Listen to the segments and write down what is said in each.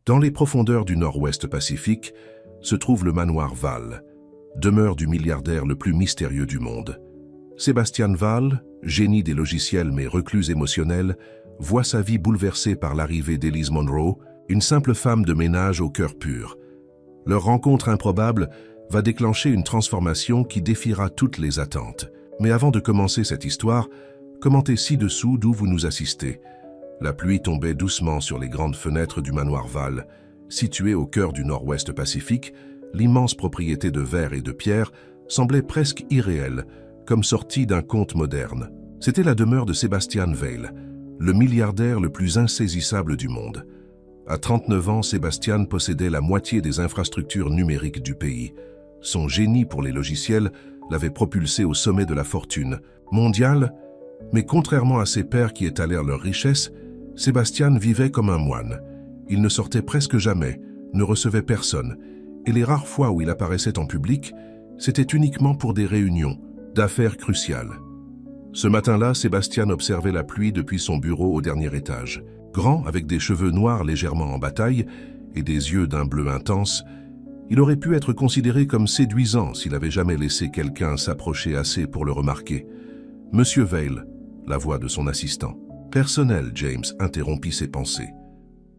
Dans les profondeurs du Nord-Ouest Pacifique se trouve le manoir Val, demeure du milliardaire le plus mystérieux du monde. Sebastian Val, génie des logiciels mais reclus émotionnel, voit sa vie bouleversée par l'arrivée d'Elise Monroe, une simple femme de ménage au cœur pur. Leur rencontre improbable va déclencher une transformation qui défiera toutes les attentes. Mais avant de commencer cette histoire, commentez ci-dessous d'où vous nous assistez. La pluie tombait doucement sur les grandes fenêtres du manoir Val. Situé au cœur du Nord-Ouest Pacifique, l'immense propriété de verre et de pierre semblait presque irréelle, comme sortie d'un conte moderne. C'était la demeure de Sebastian Vail, le milliardaire le plus insaisissable du monde. À 39 ans, Sebastian possédait la moitié des infrastructures numériques du pays. Son génie pour les logiciels l'avait propulsé au sommet de la fortune mondiale, mais contrairement à ses pairs qui étalèrent leur richesse, Sebastian vivait comme un moine. Il ne sortait presque jamais, ne recevait personne, et les rares fois où il apparaissait en public, c'était uniquement pour des réunions, d'affaires cruciales. Ce matin-là, Sebastian observait la pluie depuis son bureau au dernier étage. Grand, avec des cheveux noirs légèrement en bataille et des yeux d'un bleu intense, il aurait pu être considéré comme séduisant s'il avait jamais laissé quelqu'un s'approcher assez pour le remarquer. « Monsieur Vail », la voix de son assistant. « Personnel », James interrompit ses pensées.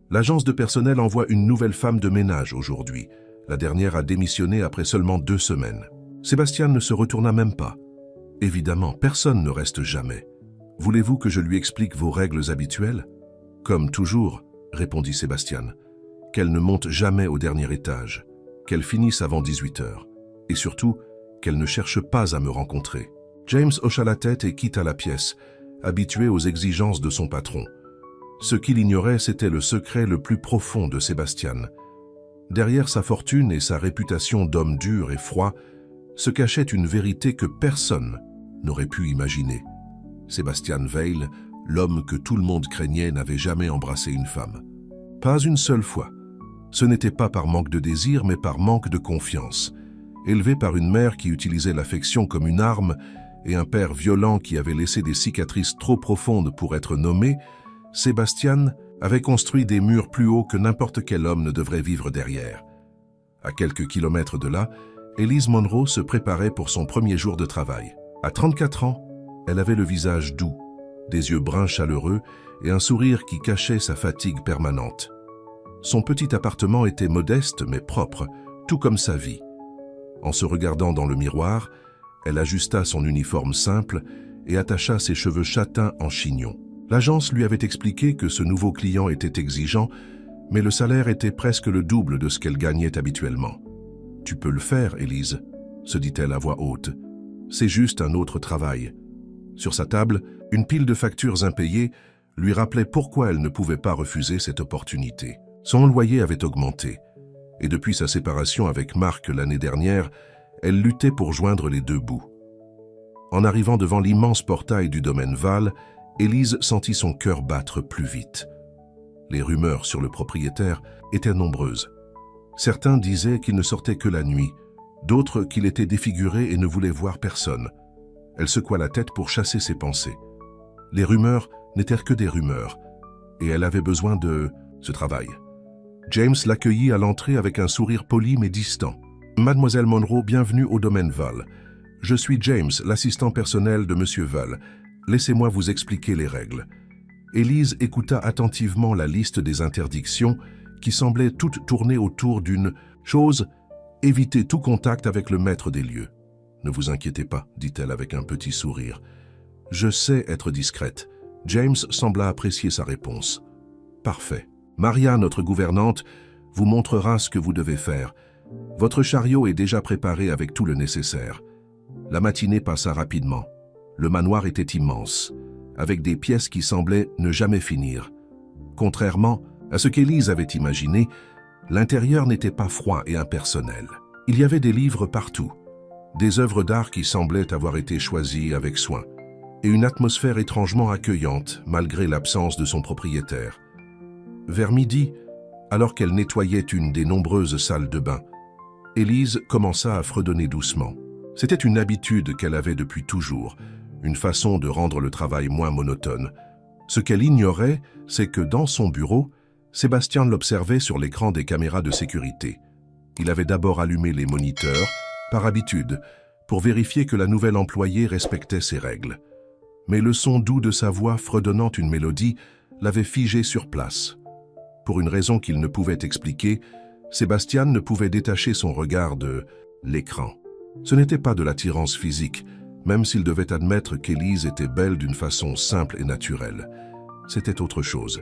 L'agence de personnel envoie une nouvelle femme de ménage aujourd'hui. La dernière a démissionné après seulement 2 semaines. Sébastien ne se retourna même pas. Évidemment, personne ne reste jamais. Voulez-vous que je lui explique vos règles habituelles? Comme toujours, répondit Sébastien. Qu'elle ne monte jamais au dernier étage, qu'elle finisse avant 18 heures, et surtout, qu'elle ne cherche pas à me rencontrer. James hocha la tête et quitta la pièce, habitué aux exigences de son patron. Ce qu'il ignorait, c'était le secret le plus profond de Sébastien. Derrière sa fortune et sa réputation d'homme dur et froid, se cachait une vérité que personne n'aurait pu imaginer. Sebastian Vail, l'homme que tout le monde craignait, n'avait jamais embrassé une femme. Pas une seule fois. Ce n'était pas par manque de désir, mais par manque de confiance. Élevé par une mère qui utilisait l'affection comme une arme et un père violent qui avait laissé des cicatrices trop profondes pour être nommé, Sébastien avait construit des murs plus hauts que n'importe quel homme ne devrait vivre derrière. À quelques kilomètres de là, Elise Monroe se préparait pour son premier jour de travail. À 34 ans, elle avait le visage doux, des yeux bruns chaleureux et un sourire qui cachait sa fatigue permanente. Son petit appartement était modeste mais propre, tout comme sa vie. En se regardant dans le miroir, elle ajusta son uniforme simple et attacha ses cheveux châtains en chignon. L'agence lui avait expliqué que ce nouveau client était exigeant, mais le salaire était presque le double de ce qu'elle gagnait habituellement. « Tu peux le faire, Elise », se dit-elle à voix haute. « C'est juste un autre travail. » Sur sa table, une pile de factures impayées lui rappelait pourquoi elle ne pouvait pas refuser cette opportunité. Son loyer avait augmenté, et depuis sa séparation avec Marc l'année dernière, elle luttait pour joindre les deux bouts. En arrivant devant l'immense portail du domaine Val, Elise sentit son cœur battre plus vite. Les rumeurs sur le propriétaire étaient nombreuses. Certains disaient qu'il ne sortait que la nuit, d'autres qu'il était défiguré et ne voulait voir personne. Elle secoua la tête pour chasser ses pensées. Les rumeurs n'étaient que des rumeurs, et elle avait besoin de ce travail. James l'accueillit à l'entrée avec un sourire poli mais distant. « Mademoiselle Monroe, bienvenue au domaine Val. Je suis James, l'assistant personnel de Monsieur Val. Laissez-moi vous expliquer les règles. » Elise écouta attentivement la liste des interdictions qui semblaient toutes tourner autour d'une chose, éviter tout contact avec le maître des lieux. « Ne vous inquiétez pas, dit-elle avec un petit sourire. Je sais être discrète. » James sembla apprécier sa réponse. « Parfait. Maria, notre gouvernante, vous montrera ce que vous devez faire. Votre chariot est déjà préparé avec tout le nécessaire. » La matinée passa rapidement. Le manoir était immense, avec des pièces qui semblaient ne jamais finir. Contrairement à ce qu'Élise avait imaginé, l'intérieur n'était pas froid et impersonnel. Il y avait des livres partout, des œuvres d'art qui semblaient avoir été choisies avec soin, et une atmosphère étrangement accueillante malgré l'absence de son propriétaire. Vers midi, alors qu'elle nettoyait une des nombreuses salles de bain, Élise commença à fredonner doucement. C'était une habitude qu'elle avait depuis toujours, une façon de rendre le travail moins monotone. Ce qu'elle ignorait, c'est que dans son bureau, Sébastien l'observait sur l'écran des caméras de sécurité. Il avait d'abord allumé les moniteurs, par habitude, pour vérifier que la nouvelle employée respectait ses règles. Mais le son doux de sa voix fredonnant une mélodie l'avait figé sur place. Pour une raison qu'il ne pouvait expliquer, Sébastien ne pouvait détacher son regard de l'écran. Ce n'était pas de l'attirance physique, même s'il devait admettre qu'Élise était belle d'une façon simple et naturelle. C'était autre chose,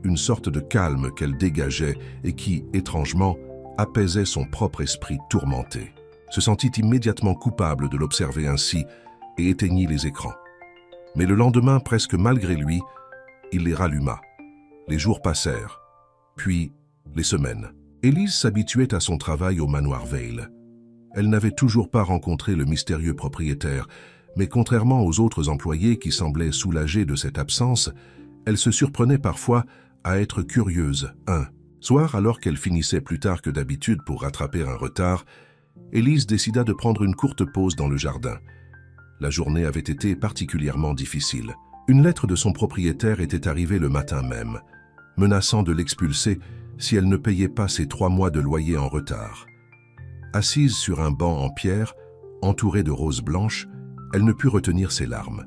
une sorte de calme qu'elle dégageait et qui, étrangement, apaisait son propre esprit tourmenté. Se sentit immédiatement coupable de l'observer ainsi et éteignit les écrans. Mais le lendemain, presque malgré lui, il les ralluma. Les jours passèrent, puis les semaines. Élise s'habituait à son travail au manoir Vale. Elle n'avait toujours pas rencontré le mystérieux propriétaire, mais contrairement aux autres employés qui semblaient soulagés de cette absence, elle se surprenait parfois à être curieuse. Un soir, alors qu'elle finissait plus tard que d'habitude pour rattraper un retard, Élise décida de prendre une courte pause dans le jardin. La journée avait été particulièrement difficile. Une lettre de son propriétaire était arrivée le matin même, menaçant de l'expulser si elle ne payait pas ses 3 mois de loyer en retard. Assise sur un banc en pierre, entourée de roses blanches, elle ne put retenir ses larmes.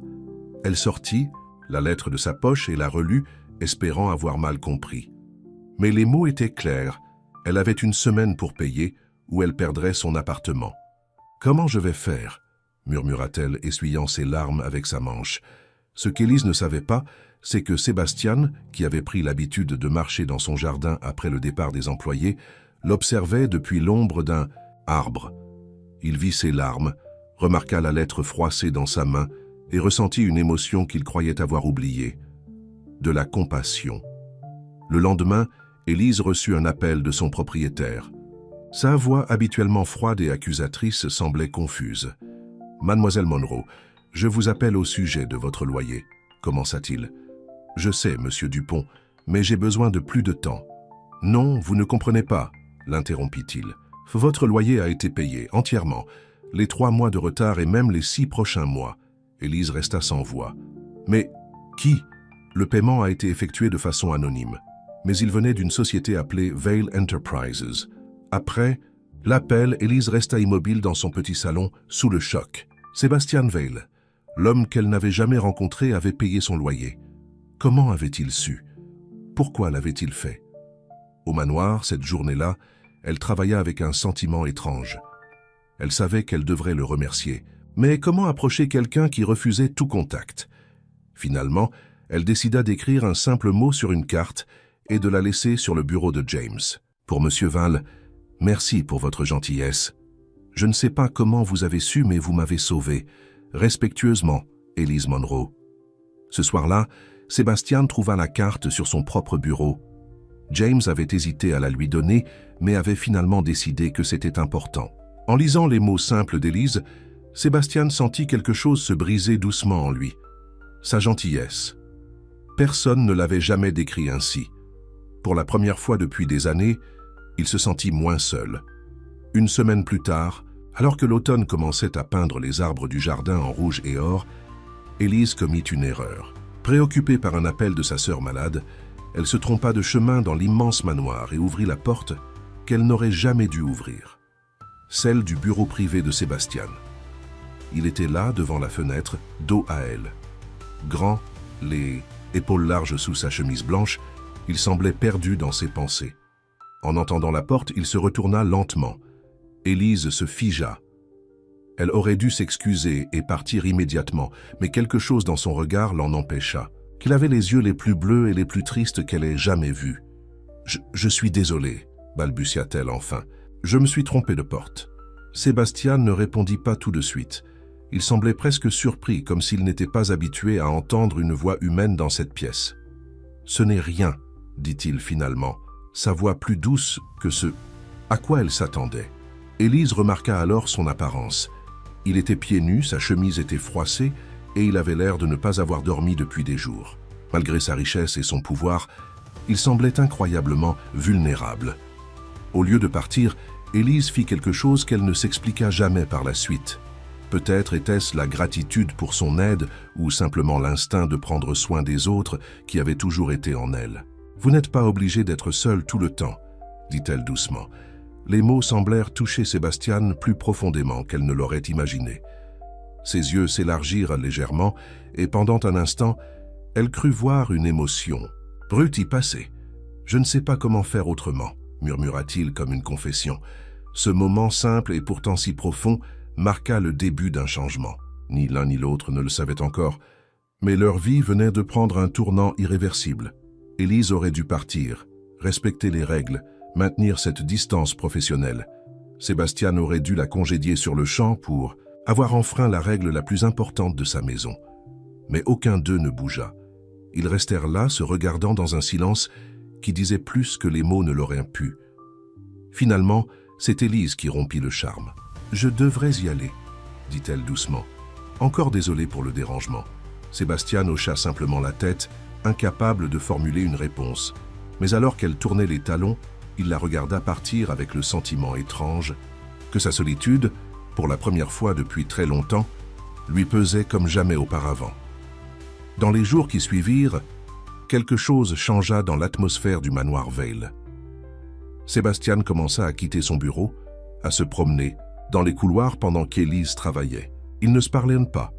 Elle sortit, la lettre de sa poche et la relut, espérant avoir mal compris. Mais les mots étaient clairs. Elle avait une semaine pour payer, ou elle perdrait son appartement. « Comment je vais faire ?» murmura-t-elle, essuyant ses larmes avec sa manche. Ce qu'Élise ne savait pas, c'est que Sébastien, qui avait pris l'habitude de marcher dans son jardin après le départ des employés, l'observait depuis l'ombre d'un arbre. Il vit ses larmes, remarqua la lettre froissée dans sa main et ressentit une émotion qu'il croyait avoir oubliée. De la compassion. Le lendemain, Élise reçut un appel de son propriétaire. Sa voix habituellement froide et accusatrice semblait confuse. « Mademoiselle Monroe, je vous appelle au sujet de votre loyer. » commença-t-il. « Je sais, monsieur Dupont, mais j'ai besoin de plus de temps. »« Non, vous ne comprenez pas, » l'interrompit-il. « Votre loyer a été payé entièrement, les 3 mois de retard et même les 6 prochains mois. » Élise resta sans voix. « Mais qui ?» Le paiement a été effectué de façon anonyme, mais il venait d'une société appelée Vale Enterprises. Après l'appel, Élise resta immobile dans son petit salon, sous le choc. Sébastien Vale, l'homme qu'elle n'avait jamais rencontré, avait payé son loyer. Comment avait-il su? Pourquoi l'avait-il fait? Au manoir, cette journée-là, elle travailla avec un sentiment étrange. Elle savait qu'elle devrait le remercier, mais comment approcher quelqu'un qui refusait tout contact? Finalement, elle décida d'écrire un simple mot sur une carte et de la laisser sur le bureau de James. Pour Monsieur Vale, merci pour votre gentillesse. Je ne sais pas comment vous avez su, mais vous m'avez sauvé. Respectueusement, Élise Monroe. Ce soir-là, Sébastien trouva la carte sur son propre bureau. James avait hésité à la lui donner, mais avait finalement décidé que c'était important. En lisant les mots simples d'Élise, Sébastien sentit quelque chose se briser doucement en lui. Sa gentillesse. Personne ne l'avait jamais décrit ainsi. Pour la première fois depuis des années, il se sentit moins seul. Une semaine plus tard, alors que l'automne commençait à peindre les arbres du jardin en rouge et or, Élise commit une erreur. Préoccupée par un appel de sa sœur malade, elle se trompa de chemin dans l'immense manoir et ouvrit la porte qu'elle n'aurait jamais dû ouvrir. Celle du bureau privé de Sébastien. Il était là, devant la fenêtre, dos à elle. Grand, les épaules larges sous sa chemise blanche, il semblait perdu dans ses pensées. En entendant la porte, il se retourna lentement. Élise se figea. Elle aurait dû s'excuser et partir immédiatement, mais quelque chose dans son regard l'en empêcha. Qu'il avait les yeux les plus bleus et les plus tristes qu'elle ait jamais vus. « Je suis désolée, » balbutia-t-elle enfin. « Je me suis trompée de porte. » Sébastien ne répondit pas tout de suite. Il semblait presque surpris, comme s'il n'était pas habitué à entendre une voix humaine dans cette pièce. « Ce n'est rien, » dit-il finalement, sa voix plus douce que ce à quoi elle s'attendait. Élise remarqua alors son apparence. Il était pieds nus, sa chemise était froissée et il avait l'air de ne pas avoir dormi depuis des jours. Malgré sa richesse et son pouvoir, il semblait incroyablement vulnérable. Au lieu de partir, Élise fit quelque chose qu'elle ne s'expliqua jamais par la suite. Peut-être était-ce la gratitude pour son aide ou simplement l'instinct de prendre soin des autres qui avait toujours été en elle. « Vous n'êtes pas obligé d'être seul tout le temps », dit-elle doucement. Les mots semblèrent toucher Sébastien plus profondément qu'elle ne l'aurait imaginé. Ses yeux s'élargirent légèrement et pendant un instant, elle crut voir une émotion. Brut y passait. « Je ne sais pas comment faire autrement », murmura-t-il comme une confession. Ce moment simple et pourtant si profond marqua le début d'un changement. Ni l'un ni l'autre ne le savaient encore, mais leur vie venait de prendre un tournant irréversible. Élise aurait dû partir, respecter les règles, maintenir cette distance professionnelle. Sébastien aurait dû la congédier sur le champ pour avoir enfreint la règle la plus importante de sa maison. Mais aucun d'eux ne bougea. Ils restèrent là, se regardant dans un silence qui disait plus que les mots ne l'auraient pu. Finalement, c'est Élise qui rompit le charme. « Je devrais y aller », dit-elle doucement. Encore désolée pour le dérangement. Sébastien hocha simplement la tête, incapable de formuler une réponse. Mais alors qu'elle tournait les talons, il la regarda partir avec le sentiment étrange que sa solitude, pour la première fois depuis très longtemps, lui pesait comme jamais auparavant. Dans les jours qui suivirent, quelque chose changea dans l'atmosphère du manoir Vale. Sébastien commença à quitter son bureau, à se promener dans les couloirs pendant qu'Élise travaillait. Ils ne se parlaient pas.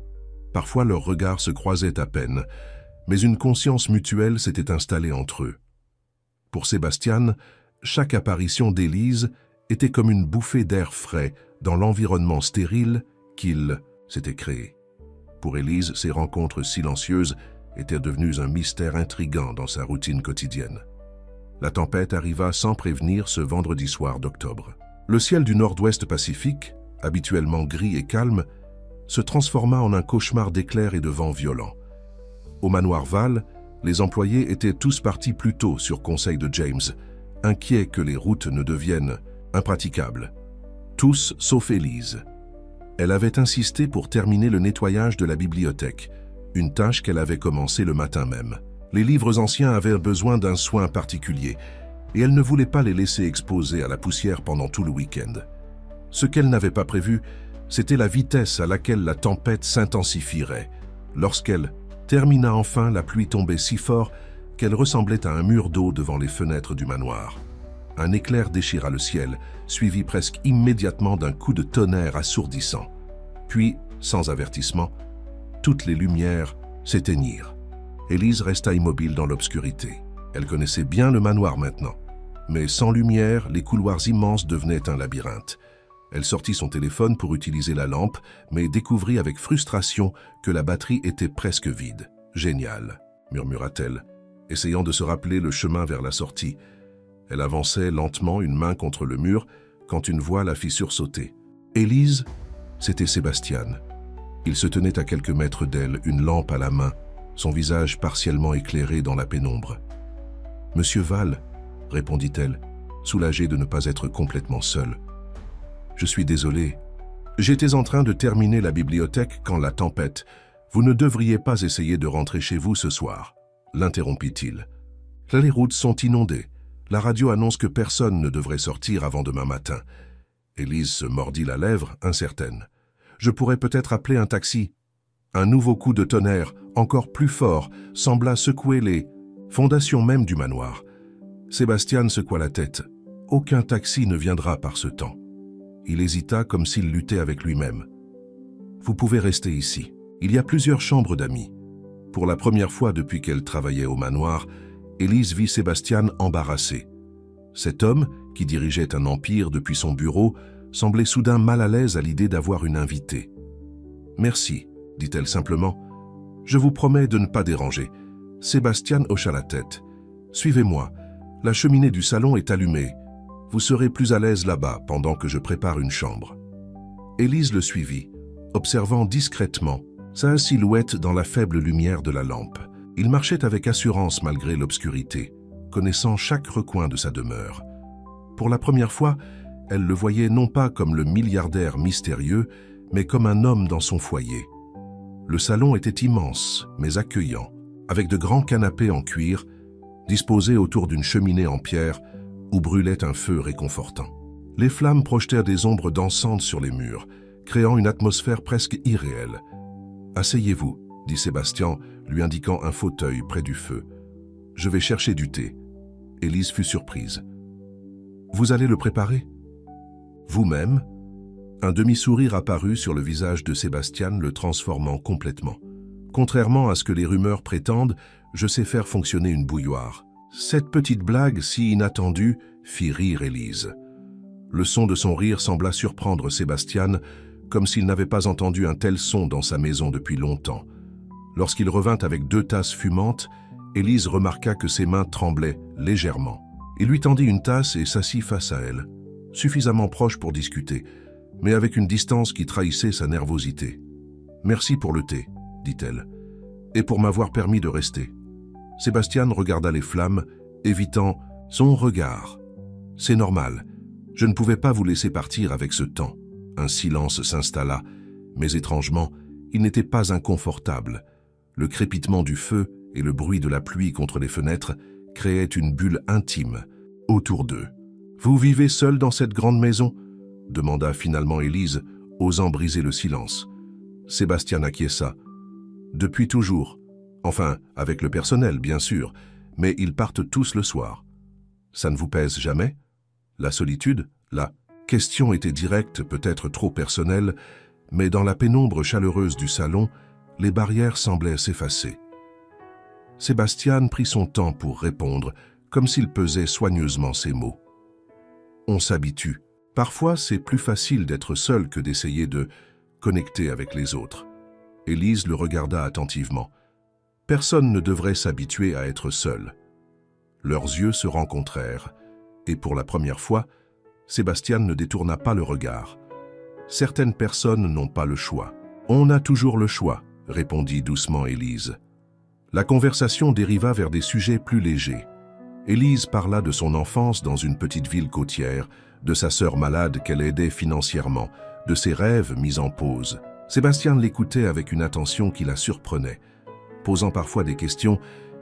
Parfois leurs regards se croisaient à peine, mais une conscience mutuelle s'était installée entre eux. Pour Sébastien, chaque apparition d'Élise était comme une bouffée d'air frais dans l'environnement stérile qu'il s'était créé. Pour Élise, ces rencontres silencieuses étaient devenues un mystère intrigant dans sa routine quotidienne. La tempête arriva sans prévenir ce vendredi soir d'octobre. Le ciel du nord-ouest Pacifique, habituellement gris et calme, se transforma en un cauchemar d'éclairs et de vents violents. Au manoir Vale, les employés étaient tous partis plus tôt sur conseil de James, inquiets que les routes ne deviennent impraticables. Tous sauf Élise. Elle avait insisté pour terminer le nettoyage de la bibliothèque, une tâche qu'elle avait commencée le matin même. Les livres anciens avaient besoin d'un soin particulier, et elle ne voulait pas les laisser exposés à la poussière pendant tout le week-end. Ce qu'elle n'avait pas prévu, c'était la vitesse à laquelle la tempête s'intensifierait. Lorsqu'elle termina enfin, la pluie tombait si fort qu'elle ressemblait à un mur d'eau devant les fenêtres du manoir. Un éclair déchira le ciel, suivi presque immédiatement d'un coup de tonnerre assourdissant. Puis, sans avertissement, toutes les lumières s'éteignirent. Élise resta immobile dans l'obscurité. Elle connaissait bien le manoir maintenant. Mais sans lumière, les couloirs immenses devenaient un labyrinthe. Elle sortit son téléphone pour utiliser la lampe, mais découvrit avec frustration que la batterie était presque vide. « Génial », murmura-t-elle, essayant de se rappeler le chemin vers la sortie. Elle avançait lentement, une main contre le mur, quand une voix la fit sursauter. Élise, c'était Sébastien. Il se tenait à quelques mètres d'elle, une lampe à la main, son visage partiellement éclairé dans la pénombre. « Monsieur Vale », répondit-elle, soulagée de ne pas être complètement seule. « Je suis désolée. J'étais en train de terminer la bibliothèque quand la tempête. Vous ne devriez pas essayer de rentrer chez vous ce soir, » l'interrompit-il. « Là, les routes sont inondées. La radio annonce que personne ne devrait sortir avant demain matin. » Élise se mordit la lèvre, incertaine. « Je pourrais peut-être appeler un taxi. » Un nouveau coup de tonnerre, encore plus fort, sembla secouer les fondations même du manoir. Sébastien secoua la tête. Aucun taxi ne viendra par ce temps. Il hésita comme s'il luttait avec lui-même. « Vous pouvez rester ici. Il y a plusieurs chambres d'amis. » Pour la première fois depuis qu'elle travaillait au manoir, Élise vit Sébastien embarrassé. Cet homme, qui dirigeait un empire depuis son bureau, semblait soudain mal à l'aise à l'idée d'avoir une invitée. « Merci », dit-elle simplement. « Je vous promets de ne pas déranger. » Sébastien hocha la tête. « Suivez-moi. La cheminée du salon est allumée. Vous serez plus à l'aise là-bas pendant que je prépare une chambre. » Élise le suivit, observant discrètement sa silhouette dans la faible lumière de la lampe. Il marchait avec assurance malgré l'obscurité, connaissant chaque recoin de sa demeure. Pour la première fois, elle le voyait non pas comme le milliardaire mystérieux, mais comme un homme dans son foyer. Le salon était immense, mais accueillant, avec de grands canapés en cuir, disposés autour d'une cheminée en pierre où brûlait un feu réconfortant. Les flammes projetèrent des ombres dansantes sur les murs, créant une atmosphère presque irréelle. « Asseyez-vous », dit Sébastien, lui indiquant un fauteuil près du feu. « Je vais chercher du thé. » Élise fut surprise. « Vous allez le préparer ?»« Vous-même ?» Un demi-sourire apparut sur le visage de Sébastien, le transformant complètement. « Contrairement à ce que les rumeurs prétendent, je sais faire fonctionner une bouilloire. » Cette petite blague si inattendue fit rire Élise. Le son de son rire sembla surprendre Sébastien, comme s'il n'avait pas entendu un tel son dans sa maison depuis longtemps. Lorsqu'il revint avec 2 tasses fumantes, Élise remarqua que ses mains tremblaient légèrement. Il lui tendit une tasse et s'assit face à elle, suffisamment proche pour discuter, mais avec une distance qui trahissait sa nervosité. « Merci pour le thé, » dit-elle, « et pour m'avoir permis de rester. » Sébastien regarda les flammes, évitant son regard. « C'est normal. Je ne pouvais pas vous laisser partir avec ce temps. » Un silence s'installa, mais étrangement, il n'était pas inconfortable. Le crépitement du feu et le bruit de la pluie contre les fenêtres créaient une bulle intime autour d'eux. « Vous vivez seul dans cette grande maison ?» demanda finalement Élise, osant briser le silence. Sébastien acquiesça. « Depuis toujours. Enfin, avec le personnel, bien sûr, mais ils partent tous le soir. Ça ne vous pèse jamais? La solitude, la question était directe, peut-être trop personnelle, mais dans la pénombre chaleureuse du salon, les barrières semblaient s'effacer. Sébastien prit son temps pour répondre, comme s'il pesait soigneusement ses mots. On s'habitue. Parfois, c'est plus facile d'être seul que d'essayer de connecter avec les autres. Élise le regarda attentivement. Personne ne devrait s'habituer à être seul. Leurs yeux se rencontrèrent, et pour la première fois, Sébastien ne détourna pas le regard. Certaines personnes n'ont pas le choix. On a toujours le choix, répondit doucement Élise. La conversation dériva vers des sujets plus légers. Élise parla de son enfance dans une petite ville côtière, de sa sœur malade qu'elle aidait financièrement, de ses rêves mis en pause. Sébastien l'écoutait avec une attention qui la surprenait, posant parfois des questions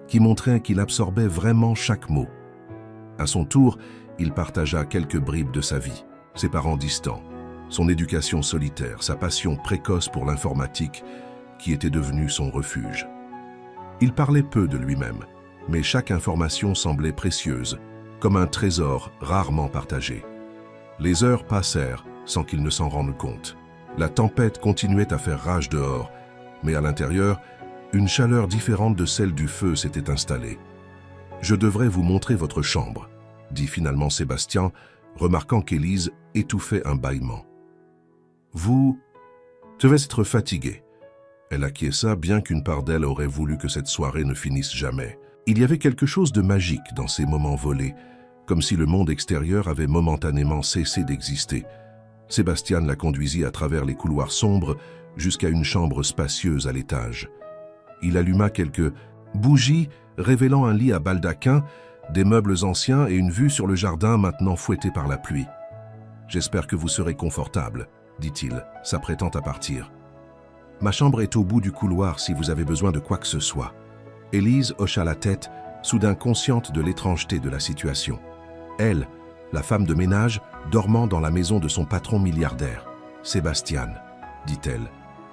qui montraient qu'il absorbait vraiment chaque mot. À son tour, il partagea quelques bribes de sa vie, ses parents distants, son éducation solitaire, sa passion précoce pour l'informatique qui était devenue son refuge. Il parlait peu de lui-même, mais chaque information semblait précieuse, comme un trésor rarement partagé. Les heures passèrent sans qu'il ne s'en rende compte. La tempête continuait à faire rage dehors, mais à l'intérieur, une chaleur différente de celle du feu s'était installée. « Je devrais vous montrer votre chambre », dit finalement Sébastien, remarquant qu'Élise étouffait un bâillement. « Vous devez être fatigué. » Elle acquiesça, bien qu'une part d'elle aurait voulu que cette soirée ne finisse jamais. Il y avait quelque chose de magique dans ces moments volés, comme si le monde extérieur avait momentanément cessé d'exister. Sébastien la conduisit à travers les couloirs sombres jusqu'à une chambre spacieuse à l'étage. Il alluma quelques bougies révélant un lit à baldaquin, des meubles anciens et une vue sur le jardin maintenant fouetté par la pluie. « J'espère que vous serez confortable, » dit-il, s'apprêtant à partir. « Ma chambre est au bout du couloir si vous avez besoin de quoi que ce soit. » Élise hocha la tête, soudain consciente de l'étrangeté de la situation. Elle, la femme de ménage, dormant dans la maison de son patron milliardaire. « Sébastien, » dit-elle,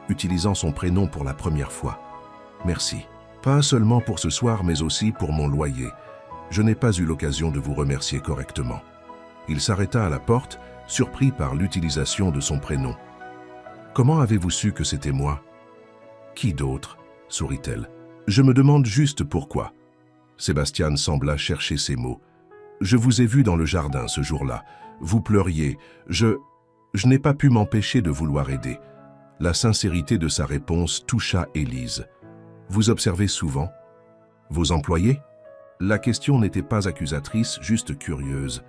utilisant son prénom pour la première fois. « Merci. Pas seulement pour ce soir, mais aussi pour mon loyer. Je n'ai pas eu l'occasion de vous remercier correctement. » Il s'arrêta à la porte, surpris par l'utilisation de son prénom. « Comment avez-vous su que c'était moi ?»« Qui d'autre ?» sourit-elle. « Je me demande juste pourquoi. » Sébastien sembla chercher ses mots. « Je vous ai vu dans le jardin ce jour-là. Vous pleuriez. Je n'ai pas pu m'empêcher de vouloir aider. » La sincérité de sa réponse toucha Élise. « Vous observez souvent? Vos employés ?» La question n'était pas accusatrice, juste curieuse.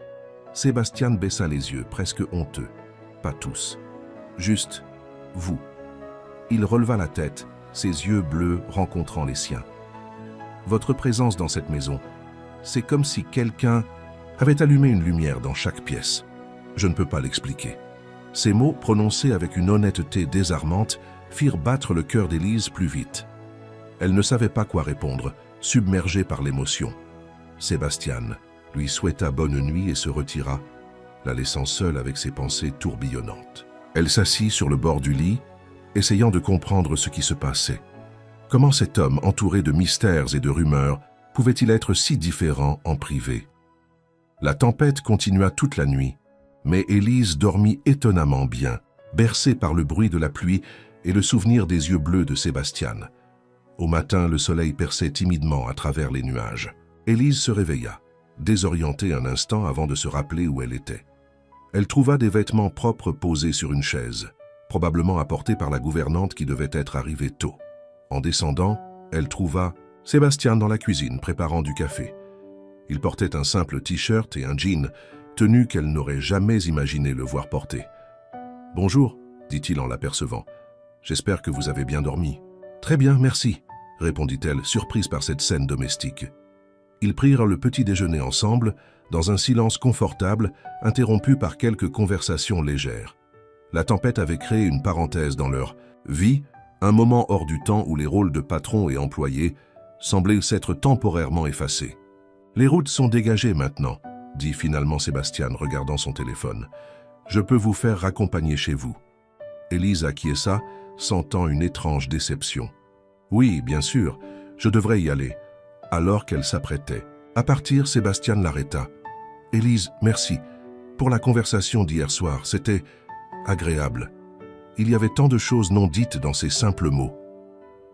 Sébastien baissa les yeux, presque honteux. « Pas tous. Juste vous. » Il releva la tête, ses yeux bleus rencontrant les siens. « Votre présence dans cette maison, c'est comme si quelqu'un avait allumé une lumière dans chaque pièce. Je ne peux pas l'expliquer. » Ces mots, prononcés avec une honnêteté désarmante, firent battre le cœur d'Élise plus vite. Elle ne savait pas quoi répondre, submergée par l'émotion. Sébastien lui souhaita bonne nuit et se retira, la laissant seule avec ses pensées tourbillonnantes. Elle s'assit sur le bord du lit, essayant de comprendre ce qui se passait. Comment cet homme, entouré de mystères et de rumeurs, pouvait-il être si différent en privé? La tempête continua toute la nuit, mais Élise dormit étonnamment bien, bercée par le bruit de la pluie et le souvenir des yeux bleus de Sébastien. Au matin, le soleil perçait timidement à travers les nuages. Élise se réveilla, désorientée un instant avant de se rappeler où elle était. Elle trouva des vêtements propres posés sur une chaise, probablement apportés par la gouvernante qui devait être arrivée tôt. En descendant, elle trouva Sébastien dans la cuisine préparant du café. Il portait un simple t-shirt et un jean, tenue qu'elle n'aurait jamais imaginé le voir porter. « Bonjour », dit-il en l'apercevant. « J'espère que vous avez bien dormi. »« Très bien, merci », répondit-elle, surprise par cette scène domestique. Ils prirent le petit déjeuner ensemble, dans un silence confortable, interrompu par quelques conversations légères. La tempête avait créé une parenthèse dans leur vie, un moment hors du temps où les rôles de patron et employé semblaient s'être temporairement effacés. « Les routes sont dégagées maintenant », dit finalement Sébastien, regardant son téléphone. « Je peux vous faire raccompagner chez vous. » Élise acquiesça, sentant une étrange déception. « Oui, bien sûr, je devrais y aller. » Alors qu'elle s'apprêtait à partir, Sébastien l'arrêta. « Élise, merci. Pour la conversation d'hier soir, c'était agréable. Il y avait tant de choses non dites dans ces simples mots. »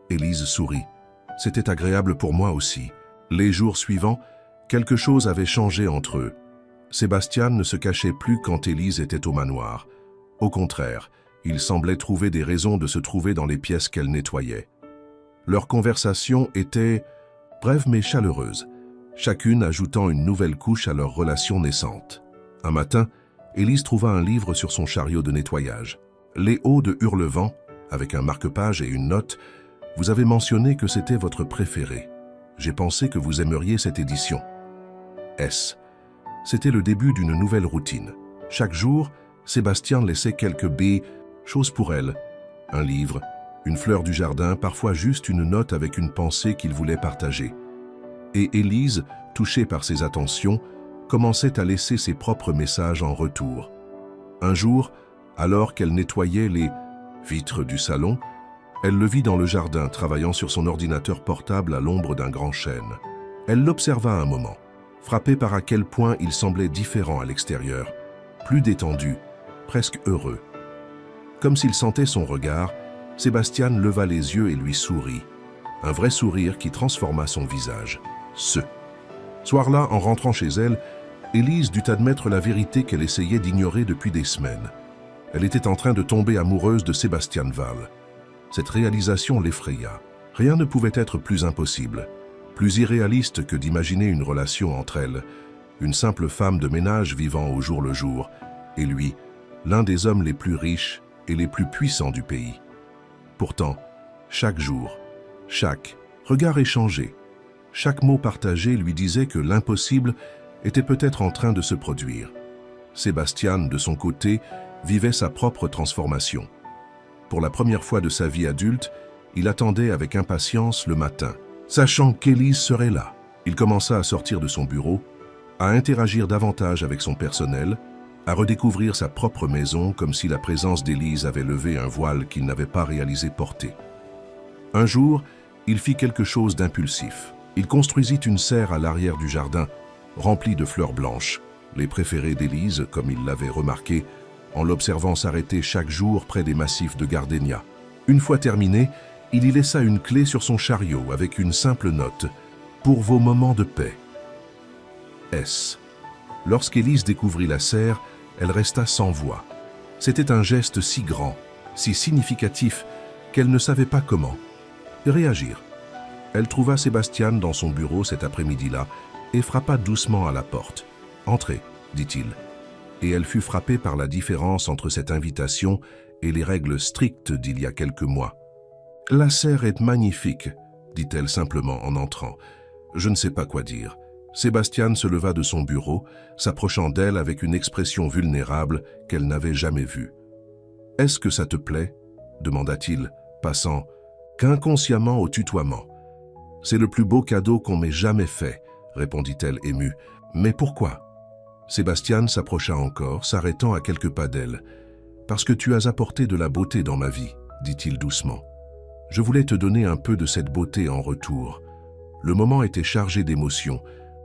Élise sourit. « C'était agréable pour moi aussi. » Les jours suivants, quelque chose avait changé entre eux. Sébastien ne se cachait plus quand Élise était au manoir. Au contraire, il semblait trouver des raisons de se trouver dans les pièces qu'elle nettoyait. Leur conversation était brève mais chaleureuse, chacune ajoutant une nouvelle couche à leur relation naissante. Un matin, Élise trouva un livre sur son chariot de nettoyage. Léo de Hurlevent, avec un marque-page et une note, « Vous avez mentionné que c'était votre préféré. J'ai pensé que vous aimeriez cette édition. » S. C'était le début d'une nouvelle routine. Chaque jour, Sébastien laissait quelques choses pour elle. Un livre, une fleur du jardin, parfois juste une note avec une pensée qu'il voulait partager. Et Élise, touchée par ses attentions, commençait à laisser ses propres messages en retour. Un jour, alors qu'elle nettoyait les vitres du salon, elle le vit dans le jardin travaillant sur son ordinateur portable à l'ombre d'un grand chêne. Elle l'observa un moment, frappée par à quel point il semblait différent à l'extérieur, plus détendu, presque heureux. Comme s'il sentait son regard, Sébastien leva les yeux et lui sourit. Un vrai sourire qui transforma son visage. Ce soir-là, en rentrant chez elle, Élise dut admettre la vérité qu'elle essayait d'ignorer depuis des semaines. Elle était en train de tomber amoureuse de Sébastien Val. Cette réalisation l'effraya. Rien ne pouvait être plus impossible, plus irréaliste que d'imaginer une relation entre elle, une simple femme de ménage vivant au jour le jour, et lui, l'un des hommes les plus riches et les plus puissants du pays. Pourtant, chaque jour, chaque regard échangé, chaque mot partagé lui disait que l'impossible était peut-être en train de se produire. Sébastien, de son côté, vivait sa propre transformation. Pour la première fois de sa vie adulte, il attendait avec impatience le matin, sachant qu'Élise serait là. Il commença à sortir de son bureau, à interagir davantage avec son personnel, à redécouvrir sa propre maison comme si la présence d'Élise avait levé un voile qu'il n'avait pas réalisé porter. Un jour, il fit quelque chose d'impulsif. Il construisit une serre à l'arrière du jardin, remplie de fleurs blanches, les préférées d'Élise, comme il l'avait remarqué, en l'observant s'arrêter chaque jour près des massifs de gardénia. Une fois terminé, il y laissa une clé sur son chariot avec une simple note « Pour vos moments de paix ». S. Lorsqu'Élise découvrit la serre, elle resta sans voix. C'était un geste si grand, si significatif, qu'elle ne savait pas comment réagir. Elle trouva Sébastien dans son bureau cet après-midi-là et frappa doucement à la porte. « Entrez », dit-il. Et elle fut frappée par la différence entre cette invitation et les règles strictes d'il y a quelques mois. « La serre est magnifique », dit-elle simplement en entrant. « Je ne sais pas quoi dire. » Sébastien se leva de son bureau, s'approchant d'elle avec une expression vulnérable qu'elle n'avait jamais vue. « Est-ce que ça te plaît ?» demanda-t-il, passant qu'inconsciemment au tutoiement. « C'est le plus beau cadeau qu'on m'ait jamais fait, » répondit-elle émue. « Mais pourquoi ?» Sébastien s'approcha encore, s'arrêtant à quelques pas d'elle. « Parce que tu as apporté de la beauté dans ma vie, » dit-il doucement. « Je voulais te donner un peu de cette beauté en retour. » Le moment était chargé d'émotions,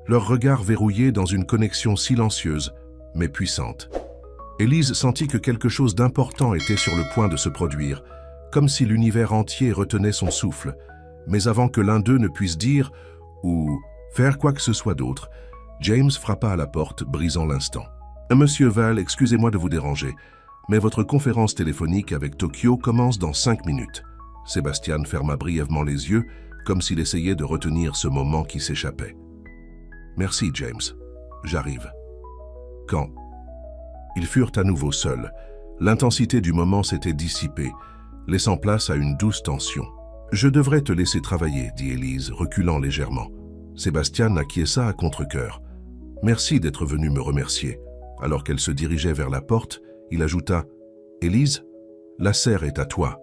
leurs regards verrouillés dans une connexion silencieuse, mais puissante. Élise sentit que quelque chose d'important était sur le point de se produire, comme si l'univers entier retenait son souffle. Mais avant que l'un d'eux ne puisse dire ou faire quoi que ce soit d'autre, James frappa à la porte, brisant l'instant. « Monsieur Val, excusez-moi de vous déranger, mais votre conférence téléphonique avec Tokyo commence dans 5 minutes. » Sébastien ferma brièvement les yeux, comme s'il essayait de retenir ce moment qui s'échappait. « Merci, James. J'arrive. » Quand ils furent à nouveau seuls, l'intensité du moment s'était dissipée, laissant place à une douce tension. « Je devrais te laisser travailler, » dit Élise, reculant légèrement. Sébastien acquiesça à contre-cœur. « Merci d'être venu me remercier. » Alors qu'elle se dirigeait vers la porte, il ajouta « Élise, la serre est à toi.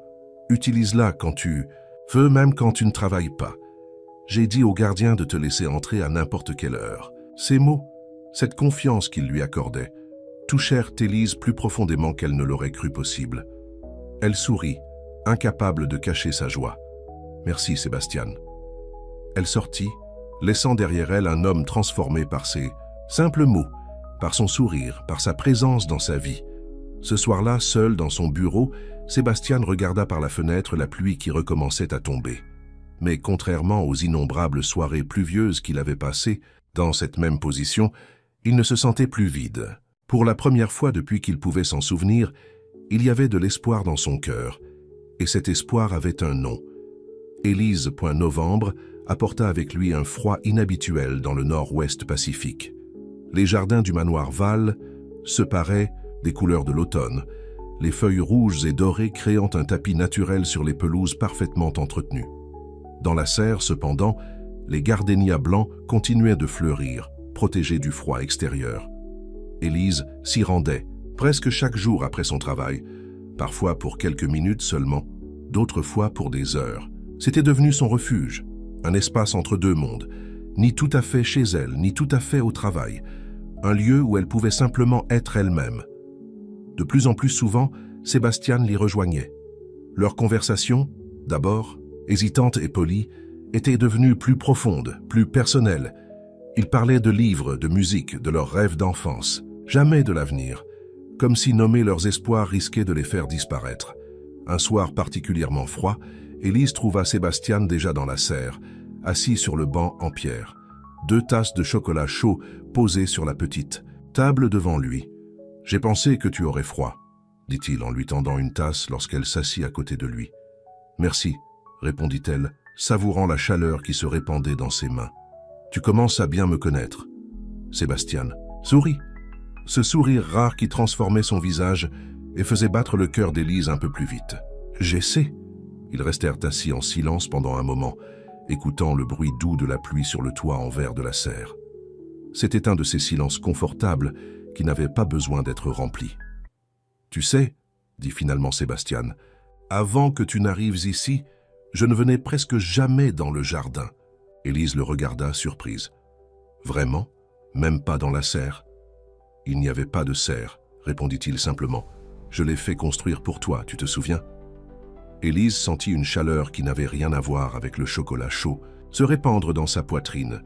Utilise-la quand tu veux, même quand tu ne travailles pas. J'ai dit au gardien de te laisser entrer à n'importe quelle heure. » Ces mots, cette confiance qu'il lui accordait, touchèrent Élise plus profondément qu'elle ne l'aurait cru possible. Elle sourit, incapable de cacher sa joie. « Merci, Sébastien. » Elle sortit, laissant derrière elle un homme transformé par ses simples mots, par son sourire, par sa présence dans sa vie. Ce soir-là, seul dans son bureau, Sébastien regarda par la fenêtre la pluie qui recommençait à tomber. Mais contrairement aux innombrables soirées pluvieuses qu'il avait passées, dans cette même position, il ne se sentait plus vide. Pour la première fois depuis qu'il pouvait s'en souvenir, il y avait de l'espoir dans son cœur, et cet espoir avait un nom. Élise Novembre apporta avec lui un froid inhabituel dans le nord-ouest Pacifique. Les jardins du manoir Val se paraient des couleurs de l'automne, les feuilles rouges et dorées créant un tapis naturel sur les pelouses parfaitement entretenues. Dans la serre, cependant, les gardénias blancs continuaient de fleurir, protégés du froid extérieur. Élise s'y rendait, presque chaque jour après son travail, parfois pour quelques minutes seulement, d'autres fois pour des heures. C'était devenu son refuge, un espace entre deux mondes, ni tout à fait chez elle, ni tout à fait au travail, un lieu où elle pouvait simplement être elle-même. De plus en plus souvent, Sébastien l'y rejoignait. Leur conversation, d'abord hésitante et polie, était devenue plus profonde, plus personnelle. Ils parlaient de livres, de musique, de leurs rêves d'enfance, jamais de l'avenir, comme si nommer leurs espoirs risquait de les faire disparaître. Un soir particulièrement froid, Élise trouva Sébastien déjà dans la serre, assis sur le banc en pierre, 2 tasses de chocolat chaud posées sur la petite table devant lui. « J'ai pensé que tu aurais froid, » dit-il en lui tendant une tasse lorsqu'elle s'assit à côté de lui. « Merci, » répondit-elle, savourant la chaleur qui se répandait dans ses mains. « Tu commences à bien me connaître. » Sébastien sourit, ce sourire rare qui transformait son visage et faisait battre le cœur d'Élise un peu plus vite. « J'essaie. » Ils restèrent assis en silence pendant un moment, écoutant le bruit doux de la pluie sur le toit en verre de la serre. C'était un de ces silences confortables qui n'avaient pas besoin d'être remplis. « Tu sais, » dit finalement Sébastien, « avant que tu n'arrives ici, je ne venais presque jamais dans le jardin. » Élise le regarda, surprise. « Vraiment? Même pas dans la serre ?»« Il n'y avait pas de serre, » répondit-il simplement. « Je l'ai fait construire pour toi, tu te souviens ?» Élise sentit une chaleur qui n'avait rien à voir avec le chocolat chaud se répandre dans sa poitrine.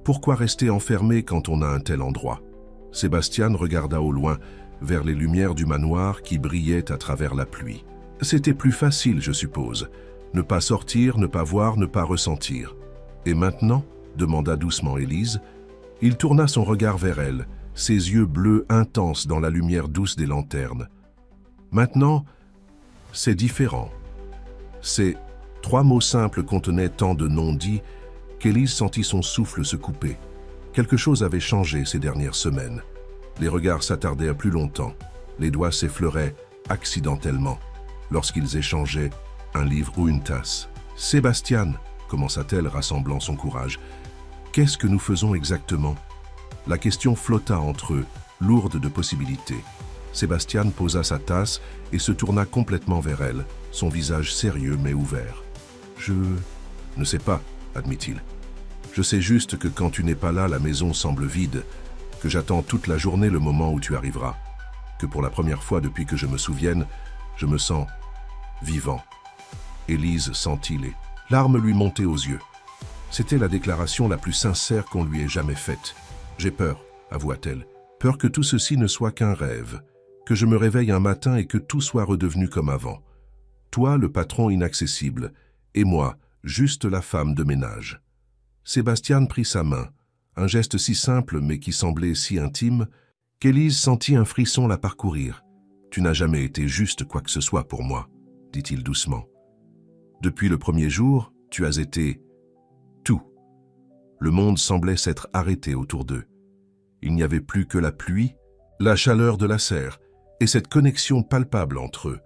Pourquoi rester enfermé quand on a un tel endroit? Sébastien regarda au loin, vers les lumières du manoir qui brillaient à travers la pluie. C'était plus facile, je suppose. Ne pas sortir, ne pas voir, ne pas ressentir. Et maintenant, demanda doucement Élise. Il tourna son regard vers elle, ses yeux bleus intenses dans la lumière douce des lanternes. Maintenant, c'est différent. Ces 3 mots simples contenaient tant de non-dits qu'Élise sentit son souffle se couper. Quelque chose avait changé ces dernières semaines. Les regards s'attardaient plus longtemps. Les doigts s'effleuraient accidentellement lorsqu'ils échangeaient un livre ou une tasse. « Sébastien, » commença-t-elle, rassemblant son courage, « qu'est-ce que nous faisons exactement ?» La question flotta entre eux, lourde de possibilités. Sébastien posa sa tasse et se tourna complètement vers elle, son visage sérieux mais ouvert. « Je ne sais pas, » admit-il. « Je sais juste que quand tu n'es pas là, la maison semble vide, que j'attends toute la journée le moment où tu arriveras, que pour la première fois depuis que je me souvienne, je me sens vivant. » Élise sentit les larmes lui monter aux yeux. C'était la déclaration la plus sincère qu'on lui ait jamais faite. « J'ai peur », avoua-t-elle. « Peur que tout ceci ne soit qu'un rêve, que je me réveille un matin et que tout soit redevenu comme avant. Toi, le patron inaccessible, et moi, juste la femme de ménage. » Sébastian prit sa main, un geste si simple mais qui semblait si intime, qu'Élise sentit un frisson la parcourir. « Tu n'as jamais été juste quoi que ce soit pour moi, » dit-il doucement. « Depuis le premier jour, tu as été tout. » Le monde semblait s'être arrêté autour d'eux. Il n'y avait plus que la pluie, la chaleur de la serre et cette connexion palpable entre eux.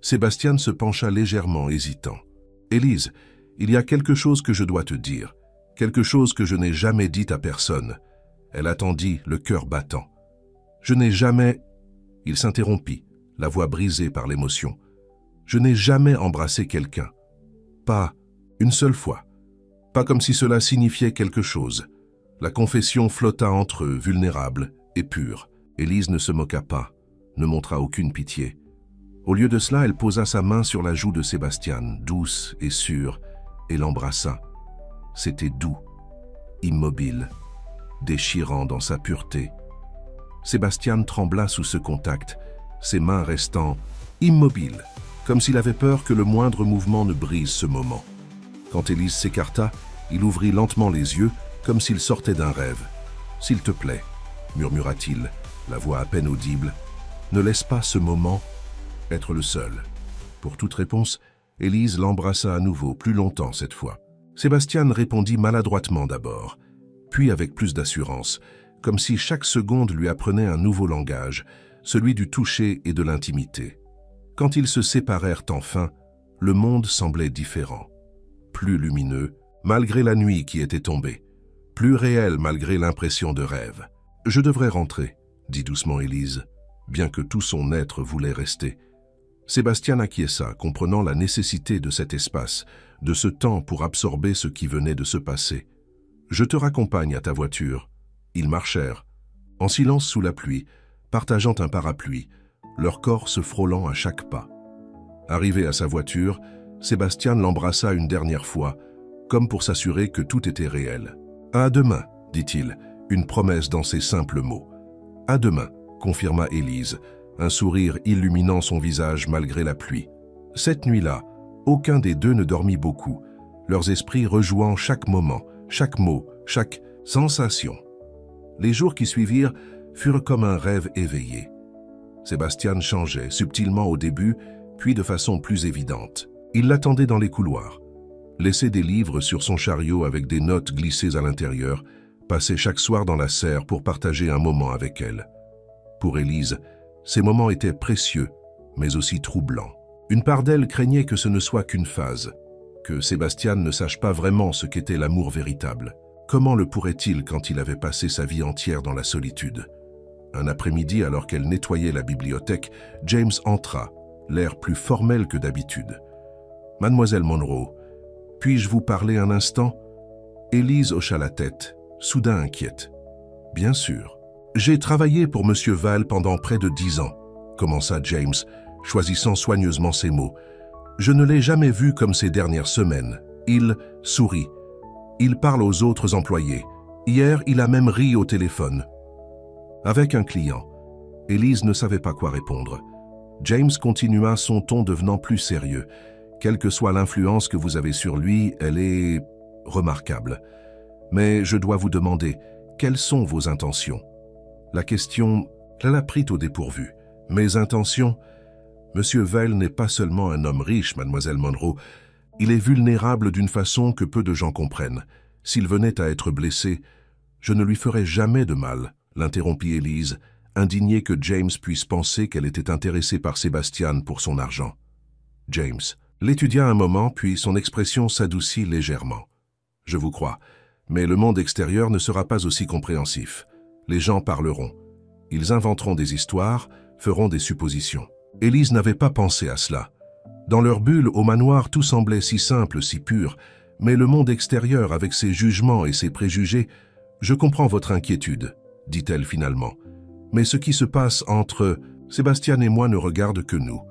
Sébastian se pencha légèrement, hésitant. « Élise, il y a quelque chose que je dois te dire, quelque chose que je n'ai jamais dit à personne. » Elle attendit, le cœur battant. « Je n'ai jamais... » Il s'interrompit, la voix brisée par l'émotion. « Je n'ai jamais embrassé quelqu'un. Pas une seule fois. Pas comme si cela signifiait quelque chose. » La confession flotta entre eux, vulnérable et pure. Élise ne se moqua pas, ne montra aucune pitié. Au lieu de cela, elle posa sa main sur la joue de Sébastian, douce et sûre, et l'embrassa. C'était doux, immobile, déchirant dans sa pureté. Sébastian trembla sous ce contact, ses mains restant immobiles, comme s'il avait peur que le moindre mouvement ne brise ce moment. Quand Élise s'écarta, il ouvrit lentement les yeux, comme s'il sortait d'un rêve. « S'il te plaît, » murmura-t-il, la voix à peine audible, « ne laisse pas ce moment être le seul. » Pour toute réponse, Élise l'embrassa à nouveau, plus longtemps cette fois. Sébastian répondit maladroitement d'abord, puis avec plus d'assurance, comme si chaque seconde lui apprenait un nouveau langage, celui du toucher et de l'intimité. Quand ils se séparèrent enfin, le monde semblait différent, plus lumineux, malgré la nuit qui était tombée, plus réel malgré l'impression de rêve. « Je devrais rentrer », dit doucement Élise, bien que tout son être voulait rester. Sébastian acquiesça, comprenant la nécessité de cet espace, de ce temps pour absorber ce qui venait de se passer. « Je te raccompagne à ta voiture. » Ils marchèrent, en silence sous la pluie, partageant un parapluie, leur corps se frôlant à chaque pas. Arrivé à sa voiture, Sébastian l'embrassa une dernière fois, comme pour s'assurer que tout était réel. « À demain », dit-il, une promesse dans ces simples mots. « À demain », confirma Élise, un sourire illuminant son visage malgré la pluie. Cette nuit-là, aucun des deux ne dormit beaucoup, leurs esprits rejouant chaque moment, chaque mot, chaque sensation. Les jours qui suivirent furent comme un rêve éveillé. Sébastian changeait, subtilement au début, puis de façon plus évidente. Il l'attendait dans les couloirs, laissait des livres sur son chariot avec des notes glissées à l'intérieur, passait chaque soir dans la serre pour partager un moment avec elle. Pour Élise, ces moments étaient précieux, mais aussi troublants. Une part d'elle craignait que ce ne soit qu'une phase, que Sébastian ne sache pas vraiment ce qu'était l'amour véritable. Comment le pourrait-il quand il avait passé sa vie entière dans la solitude? Un après-midi, alors qu'elle nettoyait la bibliothèque, James entra, l'air plus formel que d'habitude. « Mademoiselle Monroe, puis-je vous parler un instant ?» Élise hocha la tête, soudain inquiète. « Bien sûr. J'ai travaillé pour Monsieur Val pendant près de 10 ans, » commença James, choisissant soigneusement ses mots. « Je ne l'ai jamais vu comme ces dernières semaines. Il sourit. Il parle aux autres employés. Hier, il a même ri au téléphone. » Avec un client, Élise ne savait pas quoi répondre. James continua, son ton devenant plus sérieux. « Quelle que soit l'influence que vous avez sur lui, elle est remarquable. Mais je dois vous demander, quelles sont vos intentions ?» La question la prit au dépourvu. « Mes intentions ? Monsieur Vail n'est pas seulement un homme riche, mademoiselle Monroe. Il est vulnérable d'une façon que peu de gens comprennent. S'il venait à être blessé, je ne lui ferais jamais de mal, » l'interrompit Élise, indignée que James puisse penser qu'elle était intéressée par Sébastian pour son argent. James l'étudia un moment, puis son expression s'adoucit légèrement. « Je vous crois, mais le monde extérieur ne sera pas aussi compréhensif. Les gens parleront. Ils inventeront des histoires, feront des suppositions. » Élise n'avait pas pensé à cela. Dans leur bulle, au manoir, tout semblait si simple, si pur, mais le monde extérieur, avec ses jugements et ses préjugés, « Je comprends votre inquiétude, » dit-elle finalement. « Mais ce qui se passe entre Sébastian et moi ne regarde que nous. »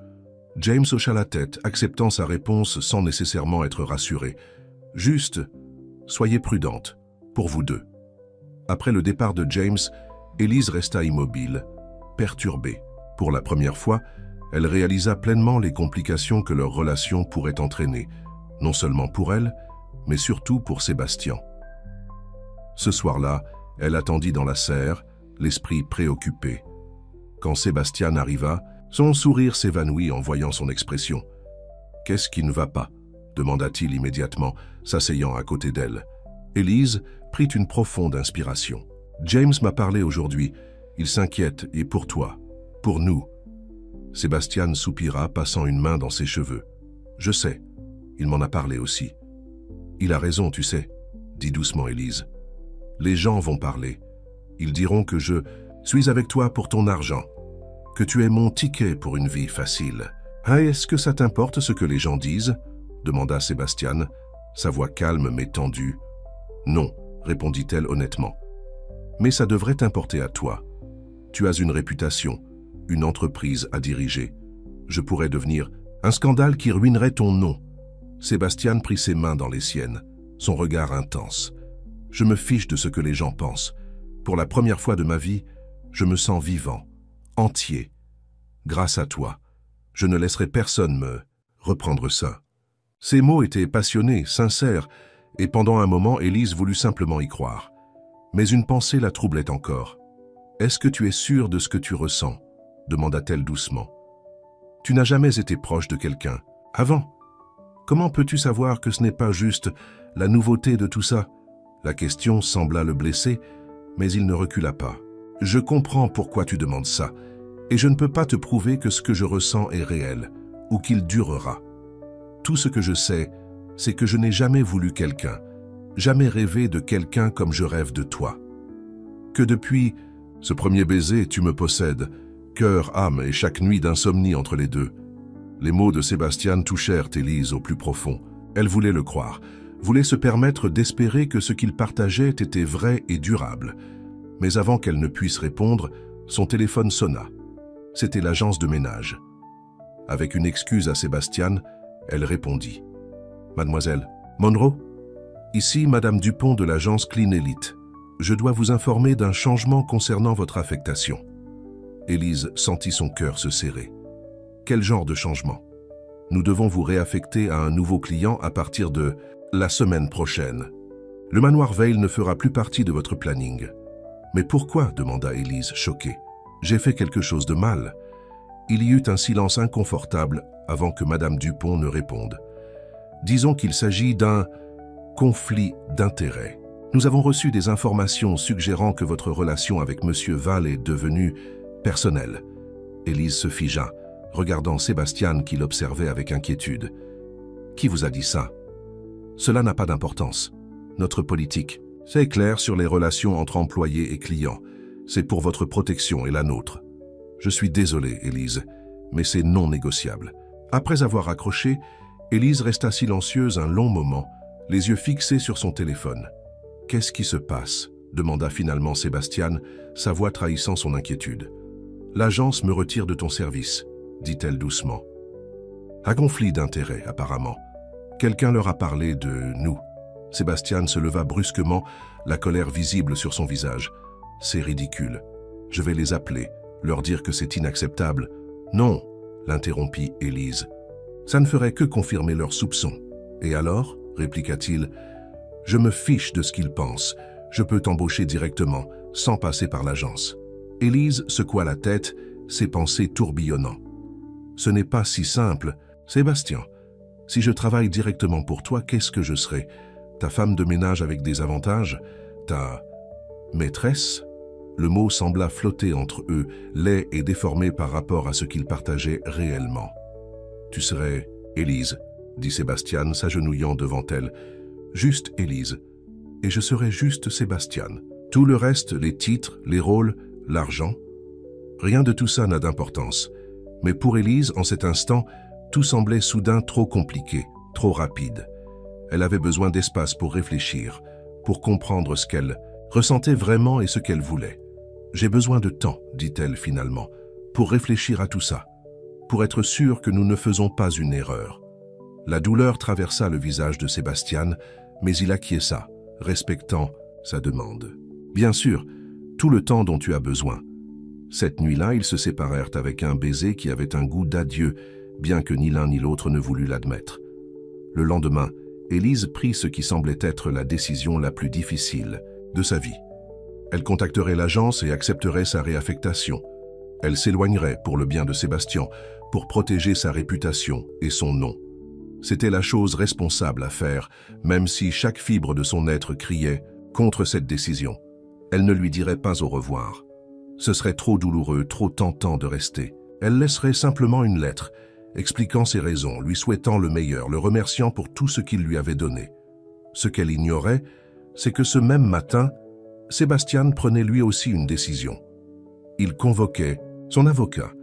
James hocha la tête, acceptant sa réponse sans nécessairement être rassuré. « Juste, Soyez prudente, pour vous deux. » Après le départ de James, Élise resta immobile, perturbée. Pour la première fois, elle réalisa pleinement les complications que leur relation pourrait entraîner, non seulement pour elle, mais surtout pour Sébastien. Ce soir-là, elle attendit dans la serre, l'esprit préoccupé. Quand Sébastien arriva, son sourire s'évanouit en voyant son expression. « Qu'est-ce qui ne va pas ?» demanda-t-il immédiatement, s'asseyant à côté d'elle. Élise prit une profonde inspiration. « James m'a parlé aujourd'hui. Il s'inquiète, et pour toi, pour nous. » Sébastien soupira, passant une main dans ses cheveux. « Je sais, il m'en a parlé aussi. »« Il a raison, tu sais, » dit doucement Élise. « Les gens vont parler. Ils diront que je suis avec toi pour ton argent, que tu es mon ticket pour une vie facile. »« Ah, est-ce que ça t'importe ce que les gens disent ?» demanda Sébastien, sa voix calme mais tendue. « Non, » répondit-elle honnêtement. « Mais ça devrait t'importer à toi. Tu as une réputation, une entreprise à diriger. Je pourrais devenir un scandale qui ruinerait ton nom. » Sébastien prit ses mains dans les siennes, son regard intense. « Je me fiche de ce que les gens pensent. Pour la première fois de ma vie, je me sens vivant, entier. Grâce à toi, je ne laisserai personne me reprendre ça. » Ces mots étaient passionnés, sincères, et pendant un moment, Élise voulut simplement y croire. Mais une pensée la troublait encore. « Est-ce que tu es sûre de ce que tu ressens ?» demanda-t-elle doucement. « Tu n'as jamais été proche de quelqu'un, avant. Comment peux-tu savoir que ce n'est pas juste la nouveauté de tout ça ?» La question sembla le blesser, mais il ne recula pas. « Je comprends pourquoi tu demandes ça, et je ne peux pas te prouver que ce que je ressens est réel, ou qu'il durera. Tout ce que je sais, c'est que je n'ai jamais voulu quelqu'un, jamais rêvé de quelqu'un comme je rêve de toi. Que depuis ce premier baiser, tu me possèdes, cœur, âme et chaque nuit d'insomnie entre les deux. » Les mots de Sébastien touchèrent Élise au plus profond. Elle voulait le croire, voulait se permettre d'espérer que ce qu'il partageait était vrai et durable. Mais avant qu'elle ne puisse répondre, son téléphone sonna. C'était l'agence de ménage. Avec une excuse à Sébastien, elle répondit. « Mademoiselle, Monroe ? Ici, Madame Dupont de l'agence Clean Elite. Je dois vous informer d'un changement concernant votre affectation. » Élise sentit son cœur se serrer. « Quel genre de changement ? » « Nous devons vous réaffecter à un nouveau client à partir de la semaine prochaine. Le manoir Vale ne fera plus partie de votre planning. »« Mais pourquoi ?» demanda Élise, choquée. « J'ai fait quelque chose de mal. » Il y eut un silence inconfortable avant que Madame Dupont ne réponde. « Disons qu'il s'agit d'un conflit d'intérêts. Nous avons reçu des informations suggérant que votre relation avec Monsieur Val est devenue personnelle. » Élise se figea, regardant Sébastien qui l'observait avec inquiétude. « Qui vous a dit ça ? » ?»« Cela n'a pas d'importance. Notre politique, c'est clair sur les relations entre employés et clients. C'est pour votre protection et la nôtre. Je suis désolé, Élise, mais c'est non négociable. » Après avoir raccroché, Élise resta silencieuse un long moment, les yeux fixés sur son téléphone. « Qu'est-ce qui se passe ?» demanda finalement Sébastien, sa voix trahissant son inquiétude. « L'agence me retire de ton service, » dit-elle doucement. « Un conflit d'intérêts, apparemment. Quelqu'un leur a parlé de nous. » Sébastien se leva brusquement, la colère visible sur son visage. « C'est ridicule. Je vais les appeler, leur dire que c'est inacceptable. »« Non !» l'interrompit Élise. « Ça ne ferait que confirmer leurs soupçons. »« Et alors ?» répliqua-t-il. « Je me fiche de ce qu'ils pensent. Je peux t'embaucher directement, sans passer par l'agence. » Élise secoua la tête, ses pensées tourbillonnant. « Ce n'est pas si simple. Sébastien, si je travaille directement pour toi, qu'est-ce que je serai? Ta femme de ménage avec des avantages? Ta maîtresse ?» Le mot sembla flotter entre eux, laid et déformé par rapport à ce qu'ils partageaient réellement. « Tu serais Élise, » dit Sébastien, s'agenouillant devant elle. « Juste Élise. Et je serais juste Sébastien. Tout le reste, les titres, les rôles, l'argent, rien de tout ça n'a d'importance. Mais pour Élise, en cet instant, tout semblait soudain trop compliqué, trop rapide. Elle avait besoin d'espace pour réfléchir, pour comprendre ce qu'elle ressentait vraiment et ce qu'elle voulait. « J'ai besoin de temps, » dit-elle finalement, « pour réfléchir à tout ça, pour être sûre que nous ne faisons pas une erreur. » La douleur traversa le visage de Sébastien, mais il acquiesça, respectant sa demande. Bien sûr, tout le temps dont tu as besoin. Cette nuit-là, ils se séparèrent avec un baiser qui avait un goût d'adieu, bien que ni l'un ni l'autre ne voulût l'admettre. Le lendemain, Élise prit ce qui semblait être la décision la plus difficile de sa vie. Elle contacterait l'agence et accepterait sa réaffectation. Elle s'éloignerait pour le bien de Sébastien, pour protéger sa réputation et son nom. C'était la chose responsable à faire, même si chaque fibre de son être criait contre cette décision. Elle ne lui dirait pas au revoir. Ce serait trop douloureux, trop tentant de rester. Elle laisserait simplement une lettre, expliquant ses raisons, lui souhaitant le meilleur, le remerciant pour tout ce qu'il lui avait donné. Ce qu'elle ignorait, c'est que ce même matin, Sébastien prenait lui aussi une décision. Il convoquait son avocat,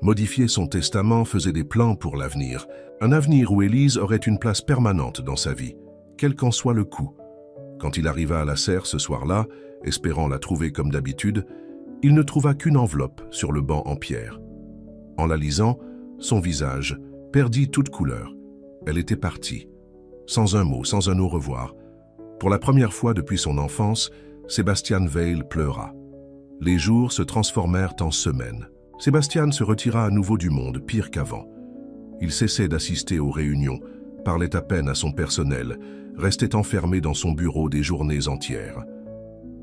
modifiait son testament, faisait des plans pour l'avenir. Un avenir où Élise aurait une place permanente dans sa vie, quel qu'en soit le coût. Quand il arriva à la serre ce soir-là, espérant la trouver comme d'habitude, il ne trouva qu'une enveloppe sur le banc en pierre. En la lisant, son visage perdit toute couleur. Elle était partie, sans un mot, sans un au revoir. Pour la première fois depuis son enfance, Sébastien Veil pleura. Les jours se transformèrent en semaines. Sébastien se retira à nouveau du monde, pire qu'avant. Il cessait d'assister aux réunions, parlait à peine à son personnel, restait enfermé dans son bureau des journées entières.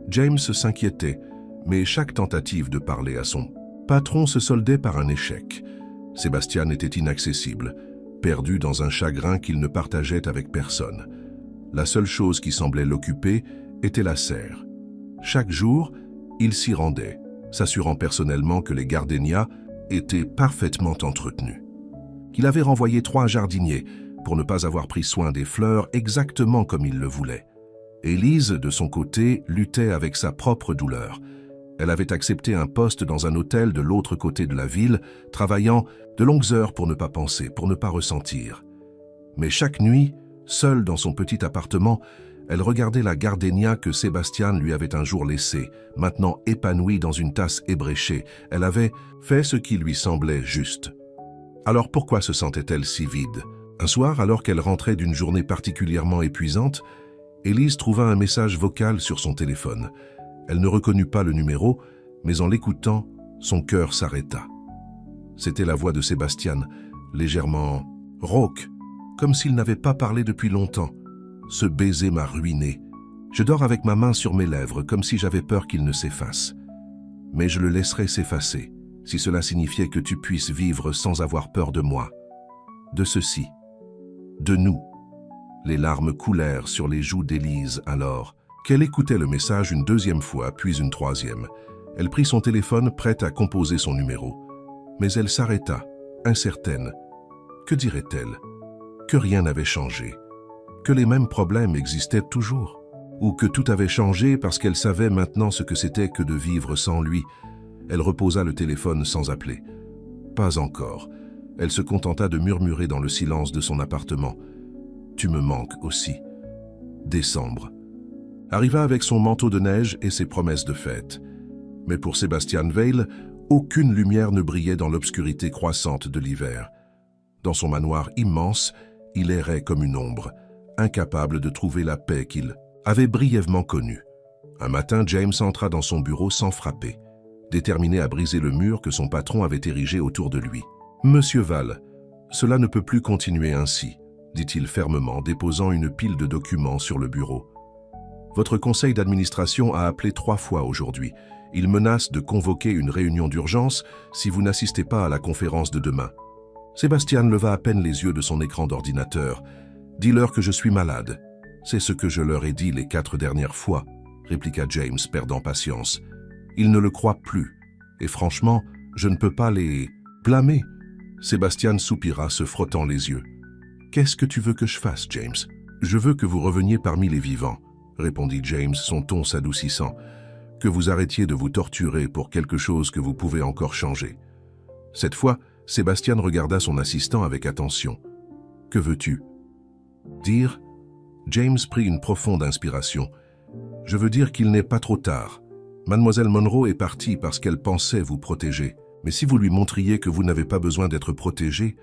James s'inquiétait, mais chaque tentative de parler à son patron se soldait par un échec. Sébastien était inaccessible, perdu dans un chagrin qu'il ne partageait avec personne. La seule chose qui semblait l'occuper était la serre. Chaque jour, il s'y rendait, s'assurant personnellement que les gardénias étaient parfaitement entretenus. Il avait renvoyé 3 jardiniers pour ne pas avoir pris soin des fleurs exactement comme il le voulait. Élise, de son côté, luttait avec sa propre douleur. Elle avait accepté un poste dans un hôtel de l'autre côté de la ville, travaillant de longues heures pour ne pas penser, pour ne pas ressentir. Mais chaque nuit, seule dans son petit appartement, elle regardait la gardénia que Sébastien lui avait un jour laissée, maintenant épanouie dans une tasse ébréchée. Elle avait fait ce qui lui semblait juste. Alors pourquoi se sentait-elle si vide? Un soir, alors qu'elle rentrait d'une journée particulièrement épuisante, Élise trouva un message vocal sur son téléphone. Elle ne reconnut pas le numéro, mais en l'écoutant, son cœur s'arrêta. C'était la voix de Sébastien, légèrement rauque, comme s'il n'avait pas parlé depuis longtemps. Ce baiser m'a ruiné. Je dors avec ma main sur mes lèvres, comme si j'avais peur qu'il ne s'efface. Mais je le laisserai s'effacer, si cela signifiait que tu puisses vivre sans avoir peur de moi. De ceci. De nous. Les larmes coulèrent sur les joues d'Élise alors qu'elle écoutait le message une deuxième fois, puis une troisième. Elle prit son téléphone, prête à composer son numéro. Mais elle s'arrêta, incertaine. Que dirait-elle? Que rien n'avait changé. Que les mêmes problèmes existaient toujours. Ou que tout avait changé parce qu'elle savait maintenant ce que c'était que de vivre sans lui. Elle reposa le téléphone sans appeler. Pas encore. Elle se contenta de murmurer dans le silence de son appartement. Tu me manques aussi. Décembre. Arriva avec son manteau de neige et ses promesses de fête. Mais pour Sébastien Veil, aucune lumière ne brillait dans l'obscurité croissante de l'hiver. Dans son manoir immense, il errait comme une ombre, incapable de trouver la paix qu'il avait brièvement connue. Un matin, James entra dans son bureau sans frapper, déterminé à briser le mur que son patron avait érigé autour de lui. « Monsieur Val, cela ne peut plus continuer ainsi, » dit-il fermement, déposant une pile de documents sur le bureau. « Votre conseil d'administration a appelé 3 fois aujourd'hui. Il menace de convoquer une réunion d'urgence si vous n'assistez pas à la conférence de demain. » Sébastien leva à peine les yeux de son écran d'ordinateur. « Dis-leur que je suis malade. »« C'est ce que je leur ai dit les 4 dernières fois, » répliqua James, perdant patience. « Ils ne le croient plus. Et franchement, je ne peux pas les blâmer. » Sébastien soupira, se frottant les yeux. « Qu'est-ce que tu veux que je fasse, James ? » « Je veux que vous reveniez parmi les vivants, » répondit James, son ton s'adoucissant. « Que vous arrêtiez de vous torturer pour quelque chose que vous pouvez encore changer. » Cette fois, Sébastien regarda son assistant avec attention. « Que veux-tu » dire ? James prit une profonde inspiration. « Je veux dire qu'il n'est pas trop tard. Mademoiselle Monroe est partie parce qu'elle pensait vous protéger. Mais si vous lui montriez que vous n'avez pas besoin d'être protégé,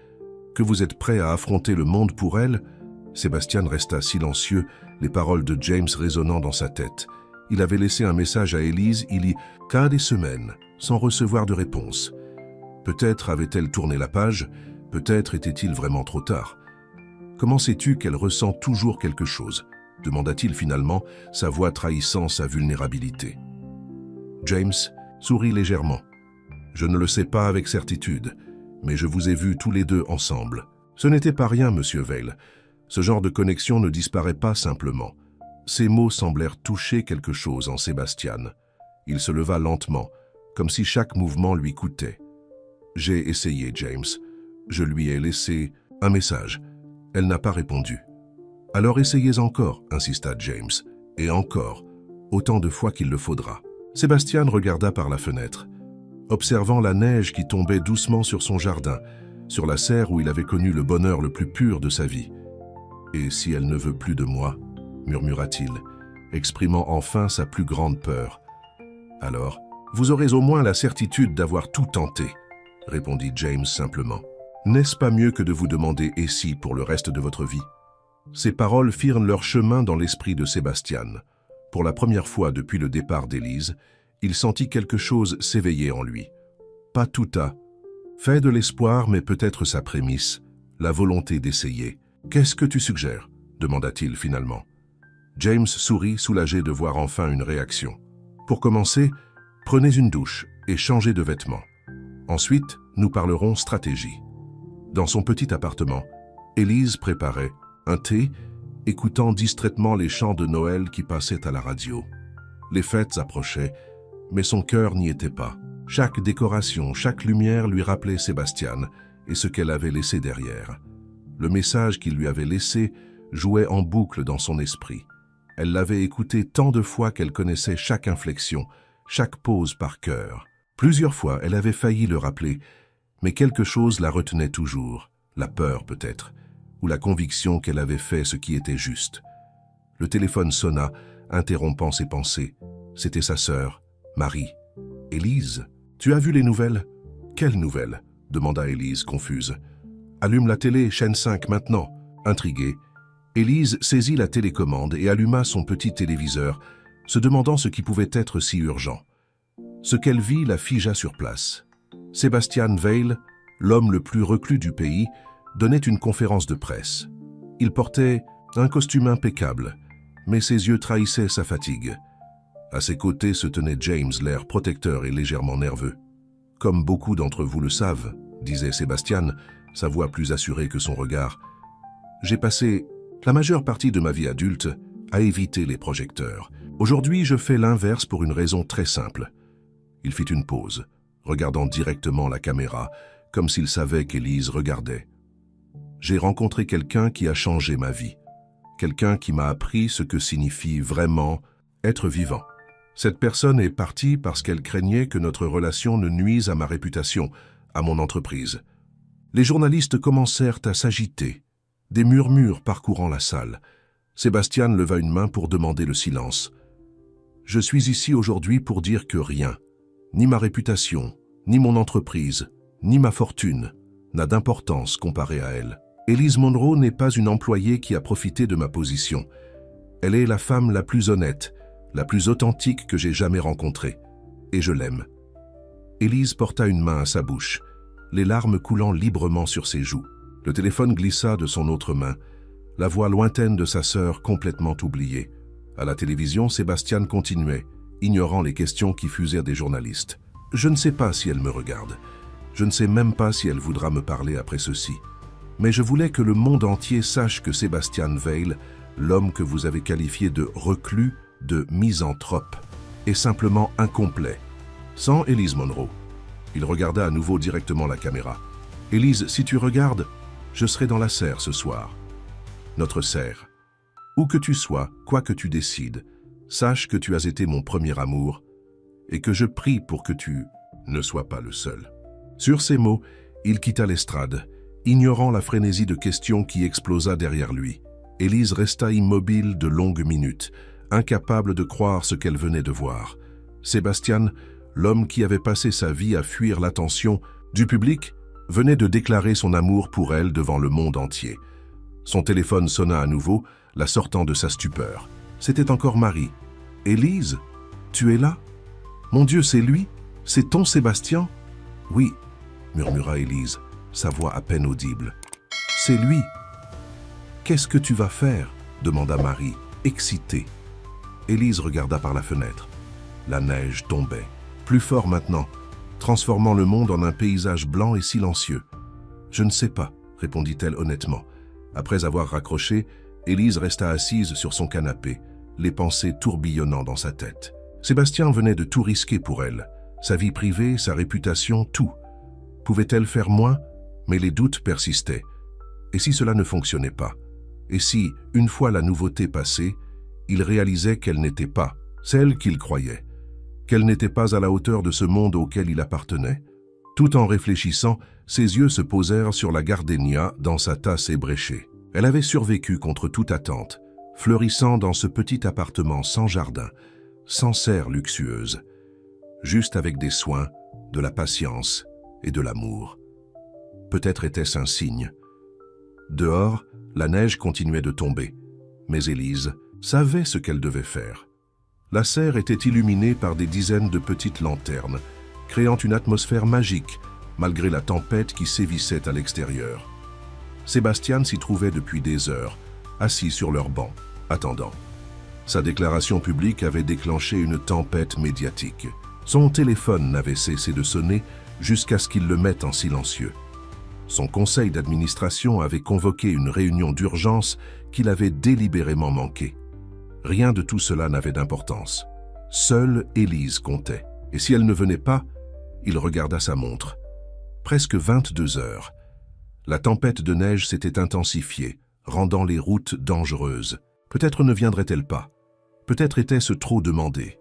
que vous êtes prêt à affronter le monde pour elle... » Sébastien resta silencieux, les paroles de James résonnant dans sa tête. Il avait laissé un message à Élise il y a des semaines, sans recevoir de réponse. Peut-être avait-elle tourné la page, peut-être était-il vraiment trop tard. « Comment sais-tu qu'elle ressent toujours quelque chose ?» demanda-t-il finalement, sa voix trahissant sa vulnérabilité. James sourit légèrement. « Je ne le sais pas avec certitude, mais je vous ai vus tous les deux ensemble. Ce n'était pas rien, monsieur Vail. Ce genre de connexion ne disparaît pas simplement. » Ces mots semblèrent toucher quelque chose en Sébastien. Il se leva lentement, comme si chaque mouvement lui coûtait. « J'ai essayé, James. Je lui ai laissé un message. Elle n'a pas répondu. »« Alors essayez encore, insista James. Et encore, autant de fois qu'il le faudra. » Sébastien regarda par la fenêtre, observant la neige qui tombait doucement sur son jardin, sur la serre où il avait connu le bonheur le plus pur de sa vie. « Et si elle ne veut plus de moi ?» murmura-t-il, exprimant enfin sa plus grande peur. « Alors, vous aurez au moins la certitude d'avoir tout tenté, » répondit James simplement. « N'est-ce pas mieux que de vous demander « et si » pour le reste de votre vie ?» Ces paroles firent leur chemin dans l'esprit de Sébastien. Pour la première fois depuis le départ d'Élise, il sentit quelque chose s'éveiller en lui. Pas tout à fait de l'espoir, mais peut-être sa prémisse, la volonté d'essayer. « Qu'est-ce que tu suggères ?» demanda-t-il finalement. James sourit, soulagé de voir enfin une réaction. « Pour commencer, prenez une douche et changez de vêtements. Ensuite, nous parlerons stratégie. » Dans son petit appartement, Élise préparait un thé, écoutant distraitement les chants de Noël qui passaient à la radio. Les fêtes approchaient, mais son cœur n'y était pas. Chaque décoration, chaque lumière lui rappelait Sébastien et ce qu'elle avait laissé derrière. Le message qu'il lui avait laissé jouait en boucle dans son esprit. Elle l'avait écouté tant de fois qu'elle connaissait chaque inflexion, chaque pause par cœur. Plusieurs fois, elle avait failli le rappeler, mais quelque chose la retenait toujours, la peur peut-être, ou la conviction qu'elle avait fait ce qui était juste. Le téléphone sonna, interrompant ses pensées. C'était sa sœur, Marie. « Élise, tu as vu les nouvelles ?»« Quelles nouvelles ?» demanda Élise, confuse. « Allume la télé, chaîne 5 maintenant. » Intriguée, Élise saisit la télécommande et alluma son petit téléviseur, se demandant ce qui pouvait être si urgent. Ce qu'elle vit la figea sur place. Sébastien Vail, l'homme le plus reclus du pays, donnait une conférence de presse. Il portait un costume impeccable, mais ses yeux trahissaient sa fatigue. À ses côtés se tenait James, l'air protecteur et légèrement nerveux. « Comme beaucoup d'entre vous le savent, » disait Sébastien, sa voix plus assurée que son regard, « j'ai passé la majeure partie de ma vie adulte à éviter les projecteurs. Aujourd'hui, je fais l'inverse pour une raison très simple. » Il fit une pause, regardant directement la caméra, comme s'il savait qu'Élise regardait. « J'ai rencontré quelqu'un qui a changé ma vie. Quelqu'un qui m'a appris ce que signifie vraiment être vivant. Cette personne est partie parce qu'elle craignait que notre relation ne nuise à ma réputation, à mon entreprise. » Les journalistes commencèrent à s'agiter, des murmures parcourant la salle. Sébastien leva une main pour demander le silence. « Je suis ici aujourd'hui pour dire que rien, ni ma réputation, ni mon entreprise, ni ma fortune, n'a d'importance comparée à elle. Élise Monroe n'est pas une employée qui a profité de ma position. Elle est la femme la plus honnête, la plus authentique que j'ai jamais rencontrée. Et je l'aime. » Élise porta une main à sa bouche, les larmes coulant librement sur ses joues. Le téléphone glissa de son autre main, la voix lointaine de sa sœur complètement oubliée. À la télévision, Sébastien continuait, ignorant les questions qui fusèrent des journalistes. « Je ne sais pas si elle me regarde. Je ne sais même pas si elle voudra me parler après ceci. Mais je voulais que le monde entier sache que Sébastien Vail, l'homme que vous avez qualifié de reclus, de misanthrope, est simplement incomplet, sans Élise Monroe. » Il regarda à nouveau directement la caméra. « Élise, si tu regardes, je serai dans la serre ce soir. Notre serre. Où que tu sois, quoi que tu décides, sache que tu as été mon premier amour et que je prie pour que tu ne sois pas le seul. » Sur ces mots, il quitta l'estrade, ignorant la frénésie de questions qui explosa derrière lui. Élise resta immobile de longues minutes, incapable de croire ce qu'elle venait de voir. Sébastien, l'homme qui avait passé sa vie à fuir l'attention du public, venait de déclarer son amour pour elle devant le monde entier. Son téléphone sonna à nouveau, la sortant de sa stupeur. C'était encore Marie. « Élise, tu es là? Mon Dieu, c'est lui? C'est ton Sébastien ?»« Oui, » murmura Élise, sa voix à peine audible. « C'est lui. »« Qu'est-ce que tu vas faire ?» demanda Marie, excitée. Élise regarda par la fenêtre. La neige tombait, plus fort maintenant, transformant le monde en un paysage blanc et silencieux. « Je ne sais pas, » répondit-elle honnêtement. Après avoir raccroché, Élise resta assise sur son canapé, les pensées tourbillonnant dans sa tête. Sébastien venait de tout risquer pour elle. Sa vie privée, sa réputation, tout. Pouvait-elle faire moins? Mais les doutes persistaient. Et si cela ne fonctionnait pas? Et si, une fois la nouveauté passée, il réalisait qu'elle n'était pas celle qu'il croyait, qu'elle n'était pas à la hauteur de ce monde auquel il appartenait? Tout en réfléchissant, ses yeux se posèrent sur la gardénia dans sa tasse ébréchée. Elle avait survécu contre toute attente, fleurissant dans ce petit appartement sans jardin, sans serre luxueuse, juste avec des soins, de la patience et de l'amour. Peut-être était-ce un signe. Dehors, la neige continuait de tomber, mais Élise savait ce qu'elle devait faire. La serre était illuminée par des dizaines de petites lanternes, créant une atmosphère magique, malgré la tempête qui sévissait à l'extérieur. Sébastien s'y trouvait depuis des heures, assis sur leur banc, attendant. Sa déclaration publique avait déclenché une tempête médiatique. Son téléphone n'avait cessé de sonner jusqu'à ce qu'il le mette en silencieux. Son conseil d'administration avait convoqué une réunion d'urgence qu'il avait délibérément manquée. Rien de tout cela n'avait d'importance. Seule Élise comptait. Et si elle ne venait pas, il regarda sa montre. Presque 22 heures. La tempête de neige s'était intensifiée, rendant les routes dangereuses. Peut-être ne viendrait-elle pas. Peut-être était-ce trop demandé.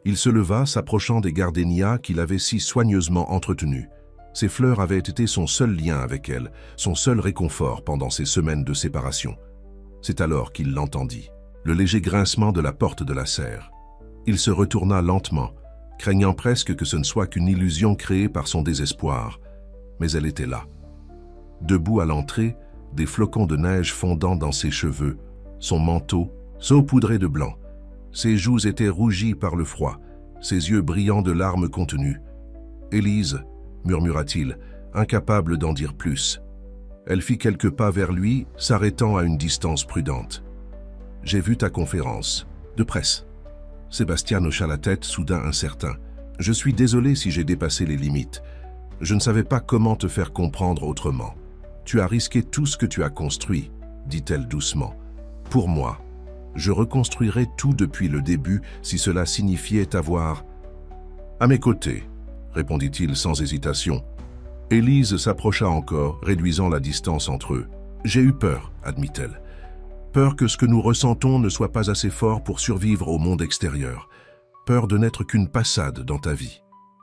Il se leva, s'approchant des gardénias qu'il avait si soigneusement entretenues. Ces fleurs avaient été son seul lien avec elle, son seul réconfort pendant ces semaines de séparation. C'est alors qu'il l'entendit, le léger grincement de la porte de la serre. Il se retourna lentement, craignant presque que ce ne soit qu'une illusion créée par son désespoir. Mais elle était là. Debout à l'entrée, des flocons de neige fondant dans ses cheveux, son manteau saupoudré de blanc. Ses joues étaient rougies par le froid, ses yeux brillants de larmes contenues. « Élise » murmura-t-il, incapable d'en dire plus. Elle fit quelques pas vers lui, s'arrêtant à une distance prudente. « J'ai vu ta conférence. De presse. » Sébastien hocha la tête, soudain incertain. « Je suis désolé si j'ai dépassé les limites. Je ne savais pas comment te faire comprendre autrement. Tu as risqué tout ce que tu as construit, » dit-elle doucement. « Pour moi, je reconstruirai tout depuis le début si cela signifiait t'avoir à mes côtés. » répondit-il sans hésitation. Élise s'approcha encore, réduisant la distance entre eux. « J'ai eu peur, » admit-elle. « Peur que ce que nous ressentons ne soit pas assez fort pour survivre au monde extérieur. Peur de n'être qu'une passade dans ta vie. »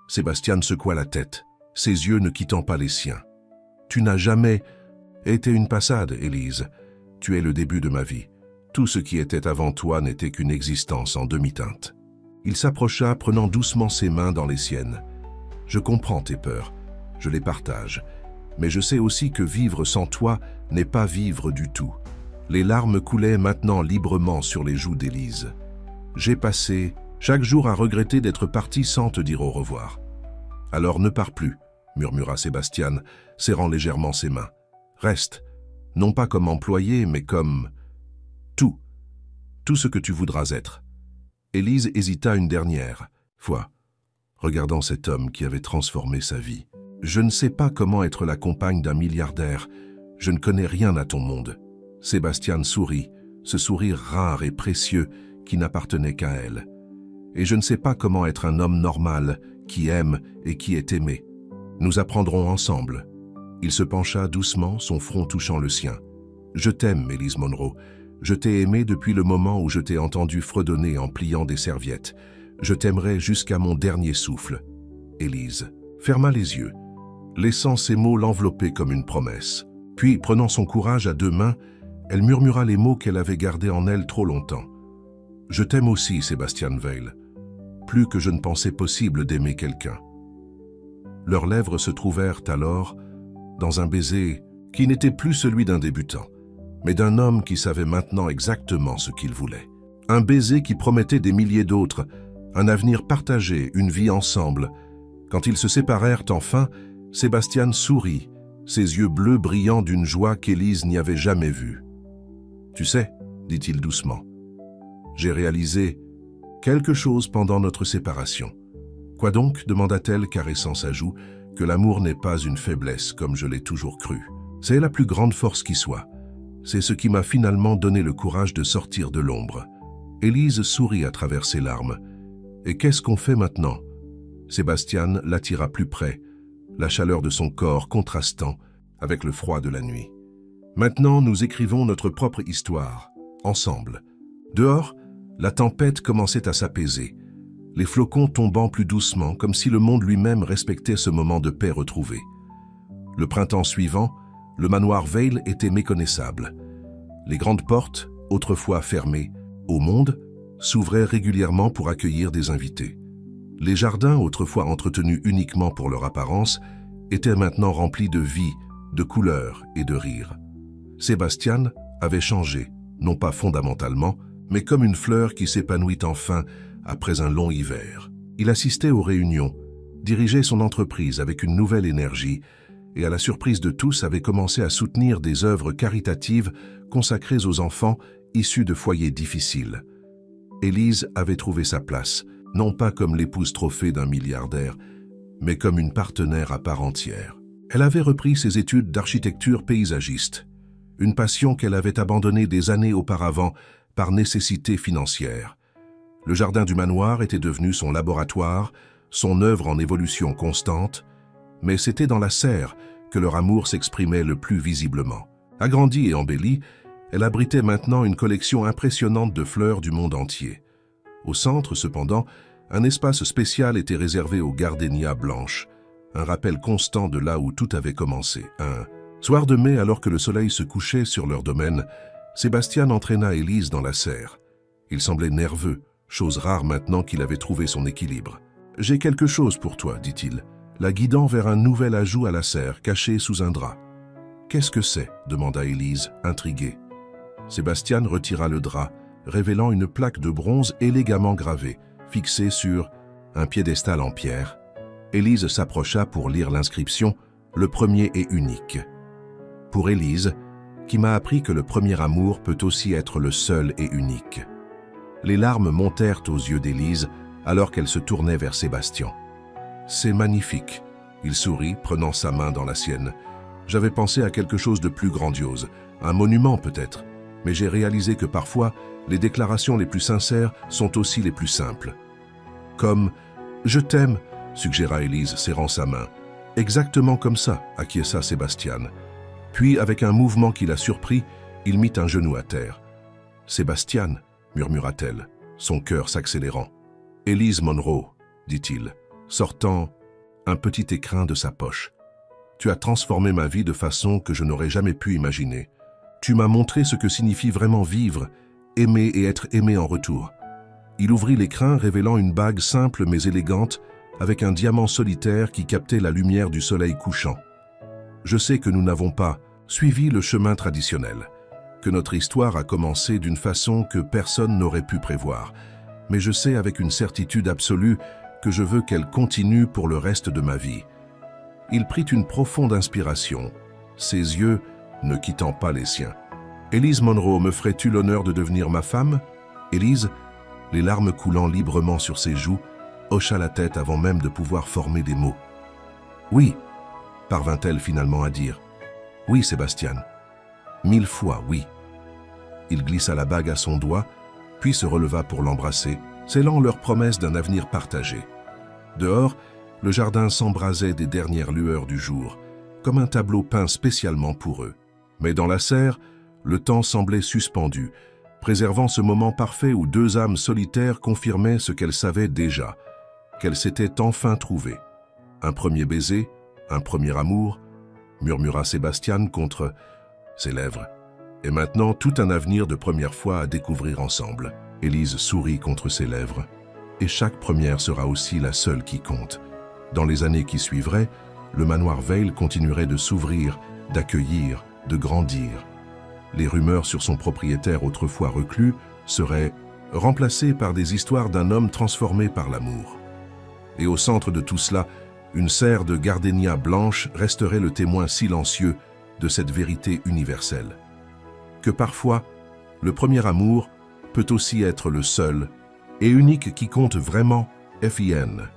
Sébastien secoua la tête, ses yeux ne quittant pas les siens. « Tu n'as jamais été une passade, Élise. Tu es le début de ma vie. Tout ce qui était avant toi n'était qu'une existence en demi-teinte. » Il s'approcha, prenant doucement ses mains dans les siennes. « Je comprends tes peurs, je les partage, mais je sais aussi que vivre sans toi n'est pas vivre du tout. » Les larmes coulaient maintenant librement sur les joues d'Élise. « J'ai passé chaque jour à regretter d'être parti sans te dire au revoir. »« Alors ne pars plus, » murmura Sébastien, serrant légèrement ses mains. « Reste, non pas comme employé, mais comme tout ce que tu voudras être. » Élise hésita une dernière fois, regardant cet homme qui avait transformé sa vie. « Je ne sais pas comment être la compagne d'un milliardaire. Je ne connais rien à ton monde. » Sébastien sourit, ce sourire rare et précieux qui n'appartenait qu'à elle. « Et je ne sais pas comment être un homme normal qui aime et qui est aimé. Nous apprendrons ensemble. » Il se pencha doucement, son front touchant le sien. « Je t'aime, Élise Monroe. Je t'ai aimée depuis le moment où je t'ai entendu fredonner en pliant des serviettes. Je t'aimerai jusqu'à mon dernier souffle. » Élise ferma les yeux, laissant ces mots l'envelopper comme une promesse. Puis, prenant son courage à deux mains, elle murmura les mots qu'elle avait gardés en elle trop longtemps. « Je t'aime aussi, Sébastien Veil, plus que je ne pensais possible d'aimer quelqu'un. » Leurs lèvres se trouvèrent alors dans un baiser qui n'était plus celui d'un débutant, mais d'un homme qui savait maintenant exactement ce qu'il voulait. Un baiser qui promettait des milliers d'autres, un avenir partagé, une vie ensemble. Quand ils se séparèrent enfin, Sébastien sourit, ses yeux bleus brillant d'une joie qu'Élise n'y avait jamais vue. « Tu sais, dit-il doucement, j'ai réalisé quelque chose pendant notre séparation. »« Quoi donc ?» demanda-t-elle, caressant sa joue, « que l'amour n'est pas une faiblesse comme je l'ai toujours cru. C'est la plus grande force qui soit. C'est ce qui m'a finalement donné le courage de sortir de l'ombre. » Élise sourit à travers ses larmes. « Et qu'est-ce qu'on fait maintenant ?» Sébastien l'attira plus près, la chaleur de son corps contrastant avec le froid de la nuit. « Maintenant, nous écrivons notre propre histoire, ensemble. » Dehors, la tempête commençait à s'apaiser, les flocons tombant plus doucement, comme si le monde lui-même respectait ce moment de paix retrouvé. Le printemps suivant, le manoir Vale était méconnaissable. Les grandes portes, autrefois fermées au monde, s'ouvraient régulièrement pour accueillir des invités. Les jardins, autrefois entretenus uniquement pour leur apparence, étaient maintenant remplis de vie, de couleurs et de rires. Sébastien avait changé, non pas fondamentalement, mais comme une fleur qui s'épanouit enfin après un long hiver. Il assistait aux réunions, dirigeait son entreprise avec une nouvelle énergie et, à la surprise de tous, avait commencé à soutenir des œuvres caritatives consacrées aux enfants issus de foyers difficiles. Élise avait trouvé sa place, non pas comme l'épouse trophée d'un milliardaire, mais comme une partenaire à part entière. Elle avait repris ses études d'architecture paysagiste, une passion qu'elle avait abandonnée des années auparavant par nécessité financière. Le jardin du manoir était devenu son laboratoire, son œuvre en évolution constante, mais c'était dans la serre que leur amour s'exprimait le plus visiblement. Agrandie et embellie, elle abritait maintenant une collection impressionnante de fleurs du monde entier. Au centre, cependant, un espace spécial était réservé aux gardénias blanches, un rappel constant de là où tout avait commencé. Un soir de mai, alors que le soleil se couchait sur leur domaine, Sébastien entraîna Élise dans la serre. Il semblait nerveux, chose rare maintenant qu'il avait trouvé son équilibre. « J'ai quelque chose pour toi, dit-il, la guidant vers un nouvel ajout à la serre, caché sous un drap. « Qu'est-ce que c'est » demanda Élise, intriguée. Sébastien retira le drap, révélant une plaque de bronze élégamment gravée, fixée sur un piédestal en pierre. Élise s'approcha pour lire l'inscription « Le premier et unique ». Pour Élise, qui m'a appris que le premier amour peut aussi être le seul et unique. Les larmes montèrent aux yeux d'Élise alors qu'elle se tournait vers Sébastien. « C'est magnifique », il sourit, prenant sa main dans la sienne. « J'avais pensé à quelque chose de plus grandiose, un monument peut-être, mais j'ai réalisé que parfois, les déclarations les plus sincères sont aussi les plus simples. » Comme « Je t'aime », suggéra Élise, serrant sa main. « Exactement comme ça », acquiesça Sébastien. Puis, avec un mouvement qui la surprit, il mit un genou à terre. « Sébastien », murmura-t-elle, son cœur s'accélérant. « Élise Monroe », dit-il, sortant un petit écrin de sa poche. « Tu as transformé ma vie de façon que je n'aurais jamais pu imaginer. Tu m'as montré ce que signifie vraiment vivre, aimer et être aimé en retour. » Il ouvrit l'écrin, révélant une bague simple mais élégante, avec un diamant solitaire qui captait la lumière du soleil couchant. « Je sais que nous n'avons pas suivi le chemin traditionnel, que notre histoire a commencé d'une façon que personne n'aurait pu prévoir, mais je sais avec une certitude absolue que je veux qu'elle continue pour le reste de ma vie. » Il prit une profonde inspiration, ses yeux ne quittant pas les siens. « Élise Monroe, me ferais-tu l'honneur de devenir ma femme ?» Élise, les larmes coulant librement sur ses joues, hocha la tête avant même de pouvoir former des mots. « Oui », parvint-elle finalement à dire. « Oui, Sébastien. 1000 fois, oui. » Il glissa la bague à son doigt, puis se releva pour l'embrasser, scellant leur promesse d'un avenir partagé. Dehors, le jardin s'embrasait des dernières lueurs du jour, comme un tableau peint spécialement pour eux. Mais dans la serre, le temps semblait suspendu, préservant ce moment parfait où deux âmes solitaires confirmaient ce qu'elles savaient déjà, qu'elles s'étaient enfin trouvées. Un premier baiser, un premier amour, murmura Sébastien contre ses lèvres. Et maintenant, tout un avenir de première fois à découvrir ensemble. Élise sourit contre ses lèvres. Et chaque première sera aussi la seule qui compte. Dans les années qui suivraient, le manoir Vale continuerait de s'ouvrir, d'accueillir, de grandir. Les rumeurs sur son propriétaire autrefois reclus seraient remplacées par des histoires d'un homme transformé par l'amour. Et au centre de tout cela, une serre de gardénia blanche resterait le témoin silencieux de cette vérité universelle. Que parfois, le premier amour peut aussi être le seul et unique qui compte vraiment, FIN.